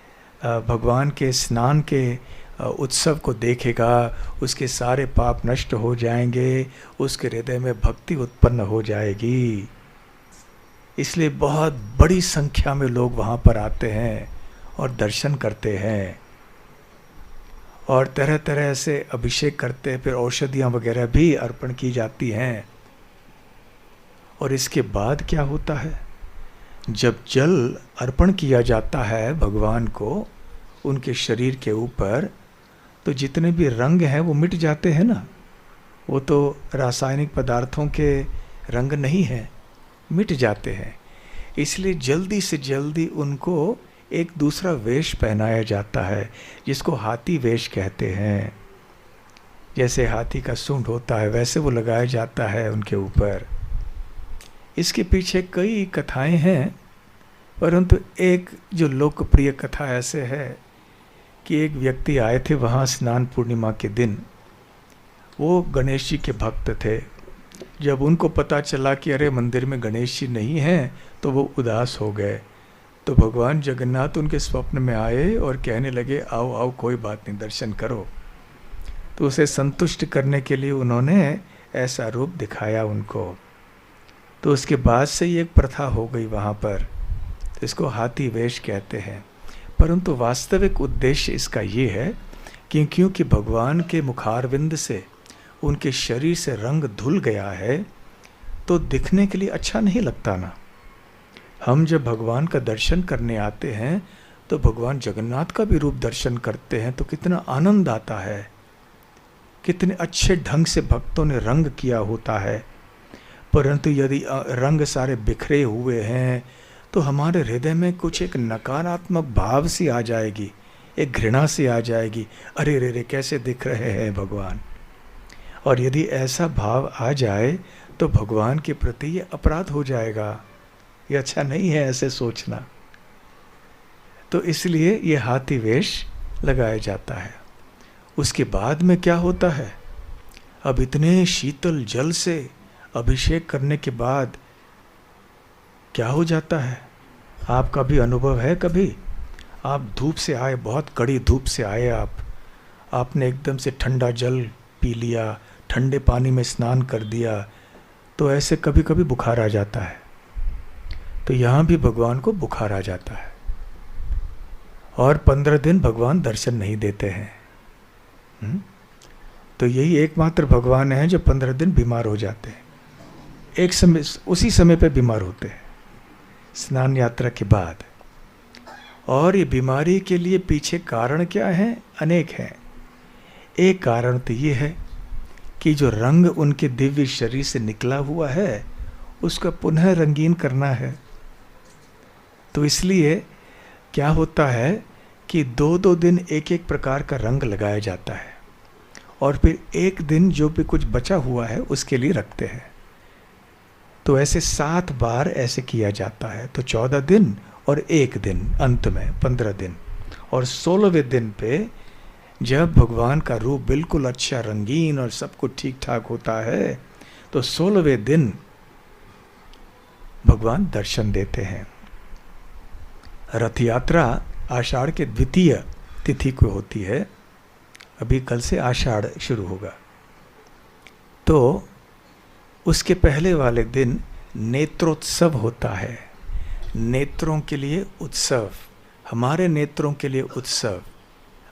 A: भगवान के स्नान के उत्सव को देखेगा उसके सारे पाप नष्ट हो जाएंगे, उसके हृदय में भक्ति उत्पन्न हो जाएगी। इसलिए बहुत बड़ी संख्या में लोग वहाँ पर आते हैं और दर्शन करते हैं और तरह तरह से अभिषेक करते हैं। फिर औषधियाँ वगैरह भी अर्पण की जाती हैं। और इसके बाद क्या होता है, जब जल अर्पण किया जाता है भगवान को उनके शरीर के ऊपर, तो जितने भी रंग हैं वो मिट जाते हैं ना। वो तो रासायनिक पदार्थों के रंग नहीं हैं, मिट जाते हैं। इसलिए जल्दी से जल्दी उनको एक दूसरा वेश पहनाया जाता है, जिसको हाथी वेश कहते हैं। जैसे हाथी का सूंड होता है वैसे वो लगाया जाता है उनके ऊपर। इसके पीछे कई कथाएं हैं, परंतु एक जो लोकप्रिय कथा ऐसे है कि एक व्यक्ति आए थे वहाँ स्नान पूर्णिमा के दिन। वो गणेश जी के भक्त थे। जब उनको पता चला कि अरे मंदिर में गणेश जी नहीं हैं, तो वो उदास हो गए। तो भगवान जगन्नाथ उनके स्वप्न में आए और कहने लगे, आओ आओ कोई बात नहीं, दर्शन करो। तो उसे संतुष्ट करने के लिए उन्होंने ऐसा रूप दिखाया उनको। तो उसके बाद से ये एक प्रथा हो गई वहाँ पर। तो इसको हाथी वेश कहते हैं। परंतु वास्तविक उद्देश्य इसका ये है कि क्योंकि भगवान के मुखारविंद से उनके शरीर से रंग धुल गया है, तो दिखने के लिए अच्छा नहीं लगता ना। हम जब भगवान का दर्शन करने आते हैं तो भगवान जगन्नाथ का भी रूप दर्शन करते हैं, तो कितना आनंद आता है। कितने अच्छे ढंग से भक्तों ने रंग किया होता है। परंतु यदि रंग सारे बिखरे हुए हैं तो हमारे हृदय में कुछ एक नकारात्मक भाव सी आ जाएगी, एक घृणा सी आ जाएगी। अरे रे रे कैसे दिख रहे हैं भगवान। और यदि ऐसा भाव आ जाए तो भगवान के प्रति ये अपराध हो जाएगा। ये अच्छा नहीं है ऐसे सोचना। तो इसलिए ये हाथी वेश लगाया जाता है। उसके बाद में क्या होता है, अब इतने शीतल जल से अभिषेक करने के बाद क्या हो जाता है, आपका भी अनुभव है कभी? आप धूप से आए, बहुत कड़ी धूप से आए, आपने एकदम से ठंडा जल पी लिया, ठंडे पानी में स्नान कर दिया, तो ऐसे कभी कभी बुखार आ जाता है। तो यहाँ भी भगवान को बुखार आ जाता है और 15 दिन भगवान दर्शन नहीं देते हैं। तो यही एकमात्र भगवान है जो 15 दिन बीमार हो जाते हैं, एक समय उसी समय पे बीमार होते हैं स्नान यात्रा के बाद। और ये बीमारी के लिए पीछे कारण क्या है? अनेक हैं। एक कारण तो ये है कि जो रंग उनके दिव्य शरीर से निकला हुआ है उसका पुनः रंगीन करना है। तो इसलिए क्या होता है कि 2-2 दिन एक एक प्रकार का रंग लगाया जाता है और फिर एक दिन जो भी कुछ बचा हुआ है उसके लिए रखते हैं। तो ऐसे 7 बार ऐसे किया जाता है। तो 14 दिन और एक दिन अंत में 15 दिन। और 16वें दिन पे जब भगवान का रूप बिल्कुल अच्छा रंगीन और सब कुछ ठीक ठाक होता है तो 16वें दिन भगवान दर्शन देते हैं। रथ यात्रा आषाढ़ के द्वितीय तिथि को होती है। अभी कल से आषाढ़ शुरू होगा। तो उसके पहले वाले दिन नेत्रोत्सव होता है। नेत्रों के लिए उत्सव, हमारे नेत्रों के लिए उत्सव।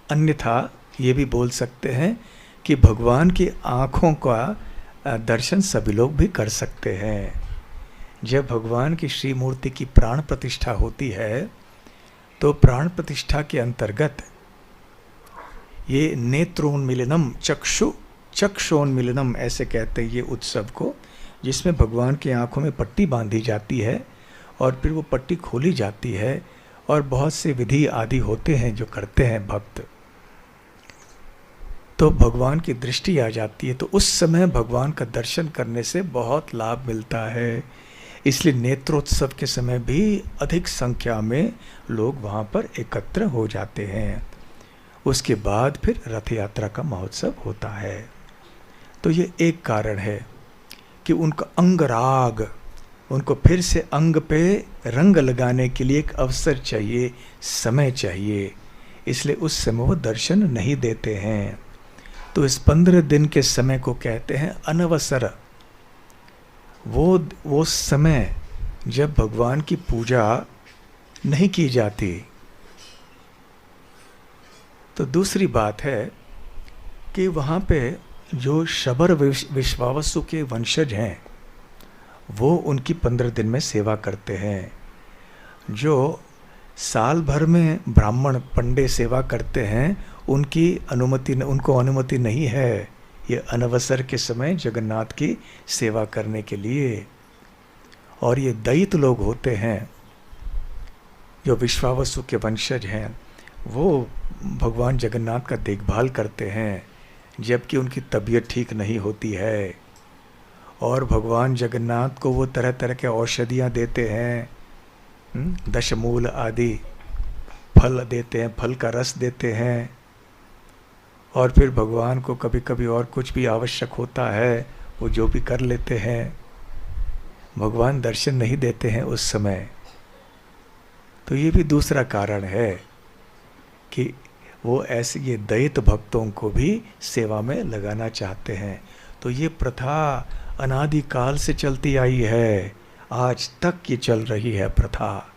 A: अन्यथा ये भी बोल सकते हैं कि भगवान की आँखों का दर्शन सभी लोग भी कर सकते हैं। जब भगवान की श्री मूर्ति की प्राण प्रतिष्ठा होती है तो प्राण प्रतिष्ठा के अंतर्गत ये नेत्रोन्मिलनम चक्षुोन्मिलनम ऐसे कहते हैं ये उत्सव को, जिसमें भगवान की आंखों में पट्टी बांधी जाती है और फिर वो पट्टी खोली जाती है और बहुत से विधि आदि होते हैं जो करते हैं भक्त। तो भगवान की दृष्टि आ जाती है। तो उस समय भगवान का दर्शन करने से बहुत लाभ मिलता है। इसलिए नेत्रोत्सव के समय भी अधिक संख्या में लोग वहाँ पर एकत्र हो जाते हैं। उसके बाद फिर रथ यात्रा का महोत्सव होता है। तो ये एक कारण है कि उनका अंगराग, उनको फिर से अंग पे रंग लगाने के लिए एक अवसर चाहिए, समय चाहिए, इसलिए उस समय वो दर्शन नहीं देते हैं। तो इस 15 दिन के समय को कहते हैं अनवसर। वो समय जब भगवान की पूजा नहीं की जाती। तो दूसरी बात है कि वहाँ पे जो शबर विश्वावसु के वंशज हैं वो उनकी 15 दिन में सेवा करते हैं। जो साल भर में ब्राह्मण पंडे सेवा करते हैं उनको अनुमति नहीं है ये अनवसर के समय जगन्नाथ की सेवा करने के लिए। और ये दैत लोग होते हैं जो विश्वावसु के वंशज हैं, वो भगवान जगन्नाथ का देखभाल करते हैं जबकि उनकी तबीयत ठीक नहीं होती है। और भगवान जगन्नाथ को वो तरह तरह के औषधियाँ देते हैं, दशमूल आदि फल देते हैं, फल का रस देते हैं। और फिर भगवान को कभी कभी और कुछ भी आवश्यक होता है वो जो भी कर लेते हैं। भगवान दर्शन नहीं देते हैं उस समय। तो ये भी दूसरा कारण है कि वो ऐसे ये दैत भक्तों को भी सेवा में लगाना चाहते हैं। तो ये प्रथा अनादिकाल से चलती आई है, आज तक ये चल रही है प्रथा।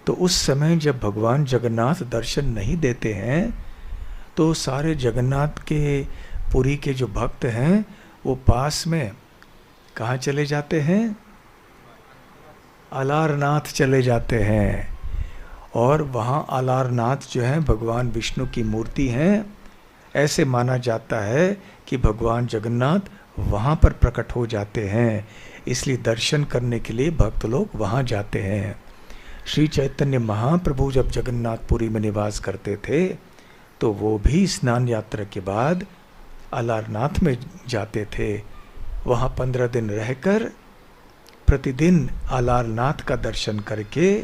A: तो उस समय जब भगवान जगन्नाथ दर्शन नहीं देते हैं तो सारे जगन्नाथ के पुरी के जो भक्त हैं वो पास में कहाँ चले जाते हैं? अलारनाथ चले जाते हैं। और वहाँ अलारनाथ जो है भगवान विष्णु की मूर्ति हैं। ऐसे माना जाता है कि भगवान जगन्नाथ वहाँ पर प्रकट हो जाते हैं, इसलिए दर्शन करने के लिए भक्त लोग वहाँ जाते हैं। श्री चैतन्य महाप्रभु जब जगन्नाथपुरी में निवास करते थे तो वो भी स्नान यात्रा के बाद अलारनाथ में जाते थे। वहाँ 15 दिन रहकर प्रतिदिन अलारनाथ का दर्शन करके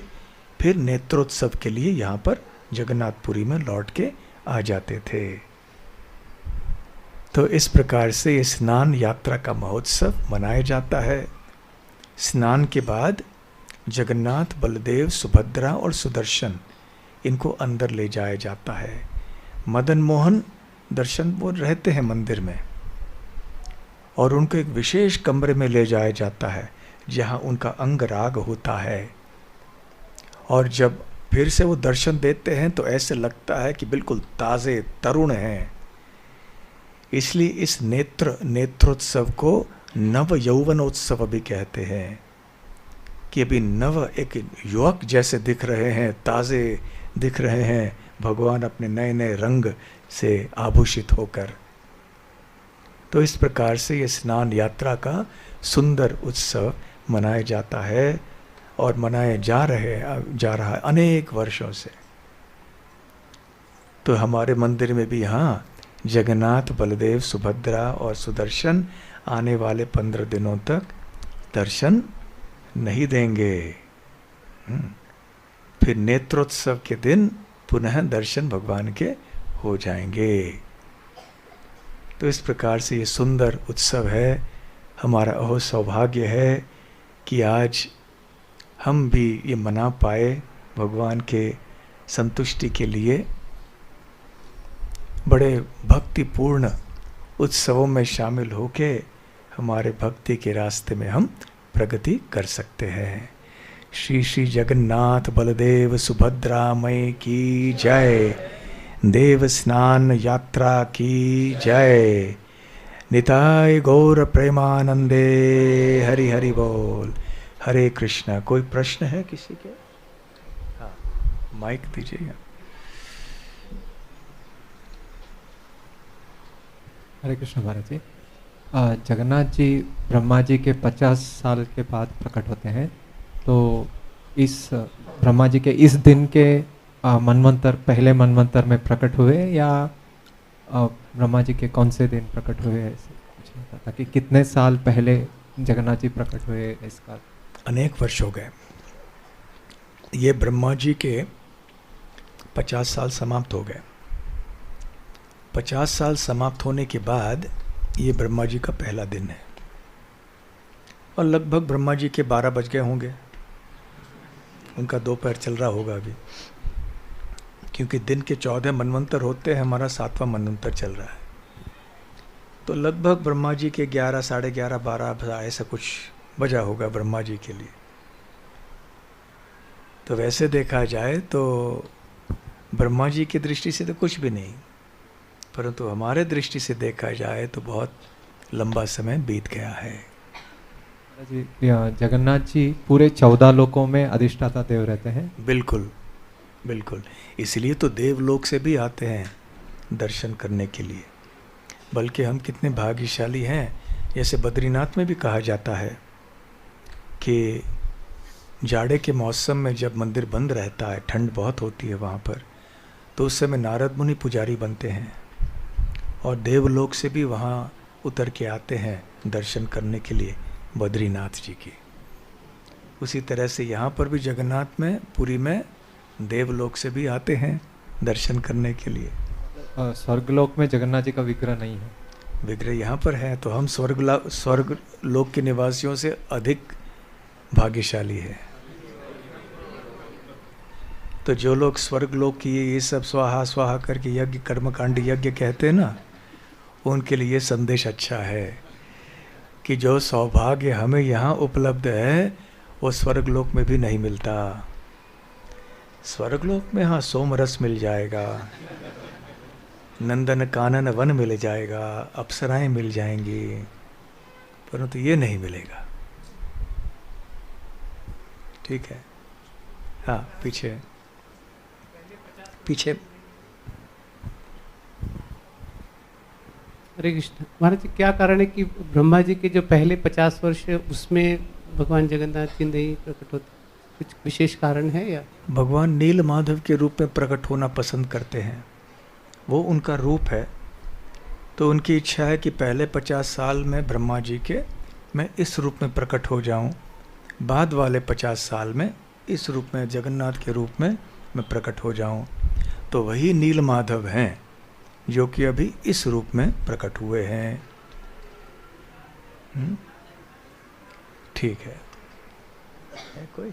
A: फिर नेत्रोत्सव के लिए यहाँ पर जगन्नाथपुरी में लौट के आ जाते थे। तो इस प्रकार से ये स्नान यात्रा का महोत्सव मनाया जाता है। स्नान के बाद जगन्नाथ, बलदेव, सुभद्रा और सुदर्शन इनको अंदर ले जाया जाता है। मदन मोहन दर्शन वो रहते हैं मंदिर में, और उनको एक विशेष कमरे में ले जाया जाता है जहाँ उनका अंग राग होता है, और जब फिर से वो दर्शन देते हैं तो ऐसे लगता है कि बिल्कुल ताज़े तरुण हैं। इसलिए इस नेत्रोत्सव को नव यौवनोत्सव भी कहते हैं, कि अभी नव एक युवक जैसे दिख रहे हैं, ताज़े दिख रहे हैं भगवान अपने नए नए रंग से आभूषित होकर। तो इस प्रकार से ये स्नान यात्रा का सुंदर उत्सव मनाया जाता है, और मनाया जा रहा है अनेक वर्षों से। तो हमारे मंदिर में भी यहाँ जगन्नाथ, बलदेव, सुभद्रा और सुदर्शन आने वाले 15 दिनों तक दर्शन नहीं देंगे। फिर नेत्रोत्सव के दिन पुनः दर्शन भगवान के हो जाएंगे। तो इस प्रकार से ये सुंदर उत्सव है। हमारा अहो सौभाग्य है कि आज हम भी ये मना पाए, भगवान के संतुष्टि के लिए बड़े भक्तिपूर्ण उत्सवों में शामिल होके हमारे भक्ति के रास्ते में हम प्रगति कर सकते हैं। श्री श्री जगन्नाथ बलदेव सुभद्रा मई की जय। देव स्नान यात्रा की जय। निताय गौर प्रेमानंदे। हरि हरि बोल। हरे कृष्णा। कोई प्रश्न है किसी के? हाँ, माइक दीजिए।
B: हरे कृष्ण महाराज जी। जगन्नाथ जी ब्रह्मा जी के 50 साल के बाद प्रकट होते हैं, तो इस ब्रह्मा जी के इस दिन के मनवंतर, पहले मनवंतर में प्रकट हुए, या ब्रह्मा जी के कौन से दिन प्रकट हुए, ऐसे कुछ नहीं पता कि कितने साल पहले जगन्नाथ जी प्रकट हुए? इसका
A: अनेक वर्ष हो गए। ये ब्रह्मा जी के 50 साल समाप्त हो गए। 50 साल समाप्त होने के बाद ये ब्रह्मा जी का पहला दिन है, और लगभग ब्रह्मा जी के 12 बज गए होंगे। उनका दोपहर चल रहा होगा अभी, क्योंकि दिन के 14 मनवंतर होते हैं, हमारा 7वां मनवंतर चल रहा है। तो लगभग ब्रह्मा जी के 11, साढ़े 11, 12 ऐसा कुछ बजा होगा ब्रह्मा जी के लिए। तो वैसे देखा जाए तो ब्रह्मा जी की दृष्टि से तो कुछ भी नहीं, परंतु हमारे दृष्टि से देखा जाए तो बहुत लंबा समय बीत गया है।
B: जी, जगन्नाथ जी पूरे 14 लोकों में अधिष्ठाता देव रहते हैं।
A: बिल्कुल बिल्कुल, इसलिए तो देवलोक से भी आते हैं दर्शन करने के लिए। बल्कि हम कितने भाग्यशाली हैं, जैसे बद्रीनाथ में भी कहा जाता है कि जाड़े के मौसम में जब मंदिर बंद रहता है, ठंड बहुत होती है वहाँ पर, तो उस समय नारद मुनि पुजारी बनते हैं, और देवलोक से भी वहाँ उतर के आते हैं दर्शन करने के लिए बद्रीनाथ जी की। उसी तरह से यहाँ पर भी जगन्नाथ में, पुरी में देवलोक से भी आते हैं दर्शन करने के लिए।
B: स्वर्गलोक में जगन्नाथ जी का विग्रह नहीं है।
A: विग्रह यहाँ पर है, तो हम स्वर्ग लोक के निवासियों से अधिक भाग्यशाली है। तो जो लोग स्वर्ग लोक की ये सब स्वाहा स्वाहा करके यज्ञ, कर्मकांड यज्ञ कहते हैं ना, उनके लिए संदेश अच्छा है कि जो सौभाग्य हमें यहाँ उपलब्ध है वो स्वर्गलोक में भी नहीं मिलता। स्वर्गलोक में हाँ सोमरस मिल जाएगा, नंदन कानन वन मिल जाएगा, अप्सराएं मिल जाएंगी, परंतु ये नहीं मिलेगा। ठीक है, हाँ पीछे पीछे।
C: हरे कृष्ण महाराज जी, क्या कारण है कि ब्रह्मा जी के जो पहले 50 वर्ष है उसमें भगवान जगन्नाथ जी नहीं प्रकट होते? कुछ विशेष कारण है या?
A: भगवान नील माधव के रूप में प्रकट होना पसंद करते हैं, वो उनका रूप है। तो उनकी इच्छा है कि पहले 50 साल में ब्रह्मा जी के मैं इस रूप में प्रकट हो जाऊं, बाद वाले 50 साल में इस रूप में, जगन्नाथ के रूप में मैं प्रकट हो जाऊं। तो वही नील माधव हैं जो कि अभी इस रूप में प्रकट हुए हैं। ठीक है कोई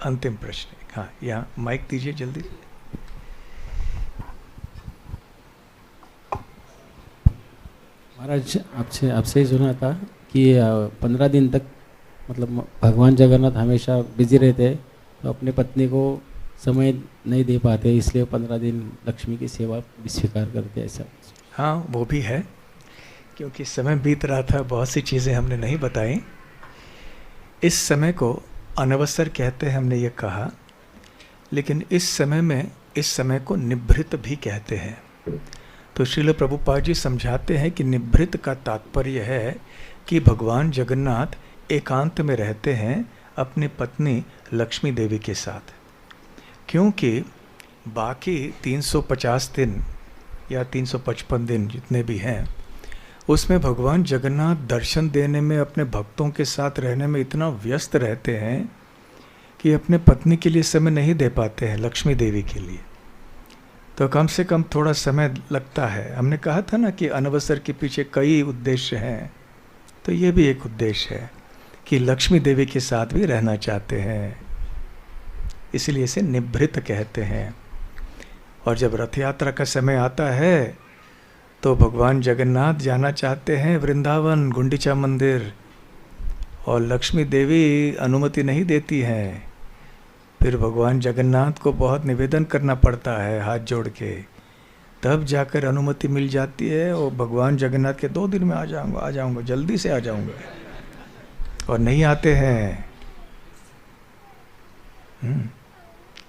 A: अंतिम प्रश्न? हाँ, यहाँ माइक दीजिए जल्दी।
D: महाराज आपसे ही सुना था कि 15 दिन तक मतलब भगवान जगन्नाथ हमेशा बिजी रहते, तो अपने पत्नी को समय नहीं दे पाते, इसलिए 15 दिन लक्ष्मी की सेवा भी स्वीकार करते, ऐसा।
A: हाँ, वो भी है, क्योंकि समय बीत रहा था, बहुत सी चीज़ें हमने नहीं बताई। इस समय को अनवसर कहते हैं, हमने ये कहा, लेकिन इस समय को निभृत भी कहते हैं। तो श्रील प्रभुपाद जी समझाते हैं कि निभृत का तात्पर्य है कि भगवान जगन्नाथ एकांत में रहते हैं अपनी पत्नी लक्ष्मी देवी के साथ, क्योंकि बाकी 350 दिन या 355 दिन जितने भी हैं, उसमें भगवान जगन्नाथ दर्शन देने में, अपने भक्तों के साथ रहने में इतना व्यस्त रहते हैं कि अपने पत्नी के लिए समय नहीं दे पाते हैं, लक्ष्मी देवी के लिए। तो कम से कम थोड़ा समय लगता है। हमने कहा था ना कि अनवसर के पीछे कई उद्देश्य हैं, तो ये भी एक उद्देश्य है कि लक्ष्मी देवी के साथ भी रहना चाहते हैं, इसलिए इसे निभृत कहते हैं। और जब रथ यात्रा का समय आता है तो भगवान जगन्नाथ जाना चाहते हैं वृंदावन, गुंडीचा मंदिर, और लक्ष्मी देवी अनुमति नहीं देती हैं। फिर भगवान जगन्नाथ को बहुत निवेदन करना पड़ता है हाथ जोड़ के, तब जाकर अनुमति मिल जाती है। और भगवान जगन्नाथ के 2 दिन में आ जाऊंगा, जल्दी से आ जाऊंगा, और नहीं आते हैं।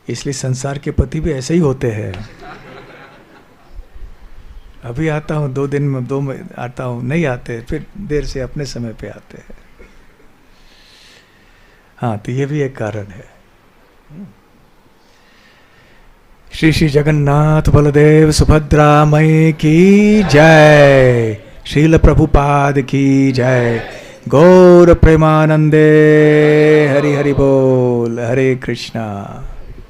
A: इसलिए संसार के पति भी ऐसे ही होते हैं। अभी आता हूँ, 2 दिन में 2 में आता हूँ, नहीं आते, फिर देर से अपने समय पे आते हैं। हाँ, तो ये भी एक कारण है। श्री श्री जगन्नाथ बलदेव सुभद्रा मई की जय, श्रील प्रभुपाद की जय। गौर प्रेमानंदे, हरि हरि बोल, हरे कृष्णा।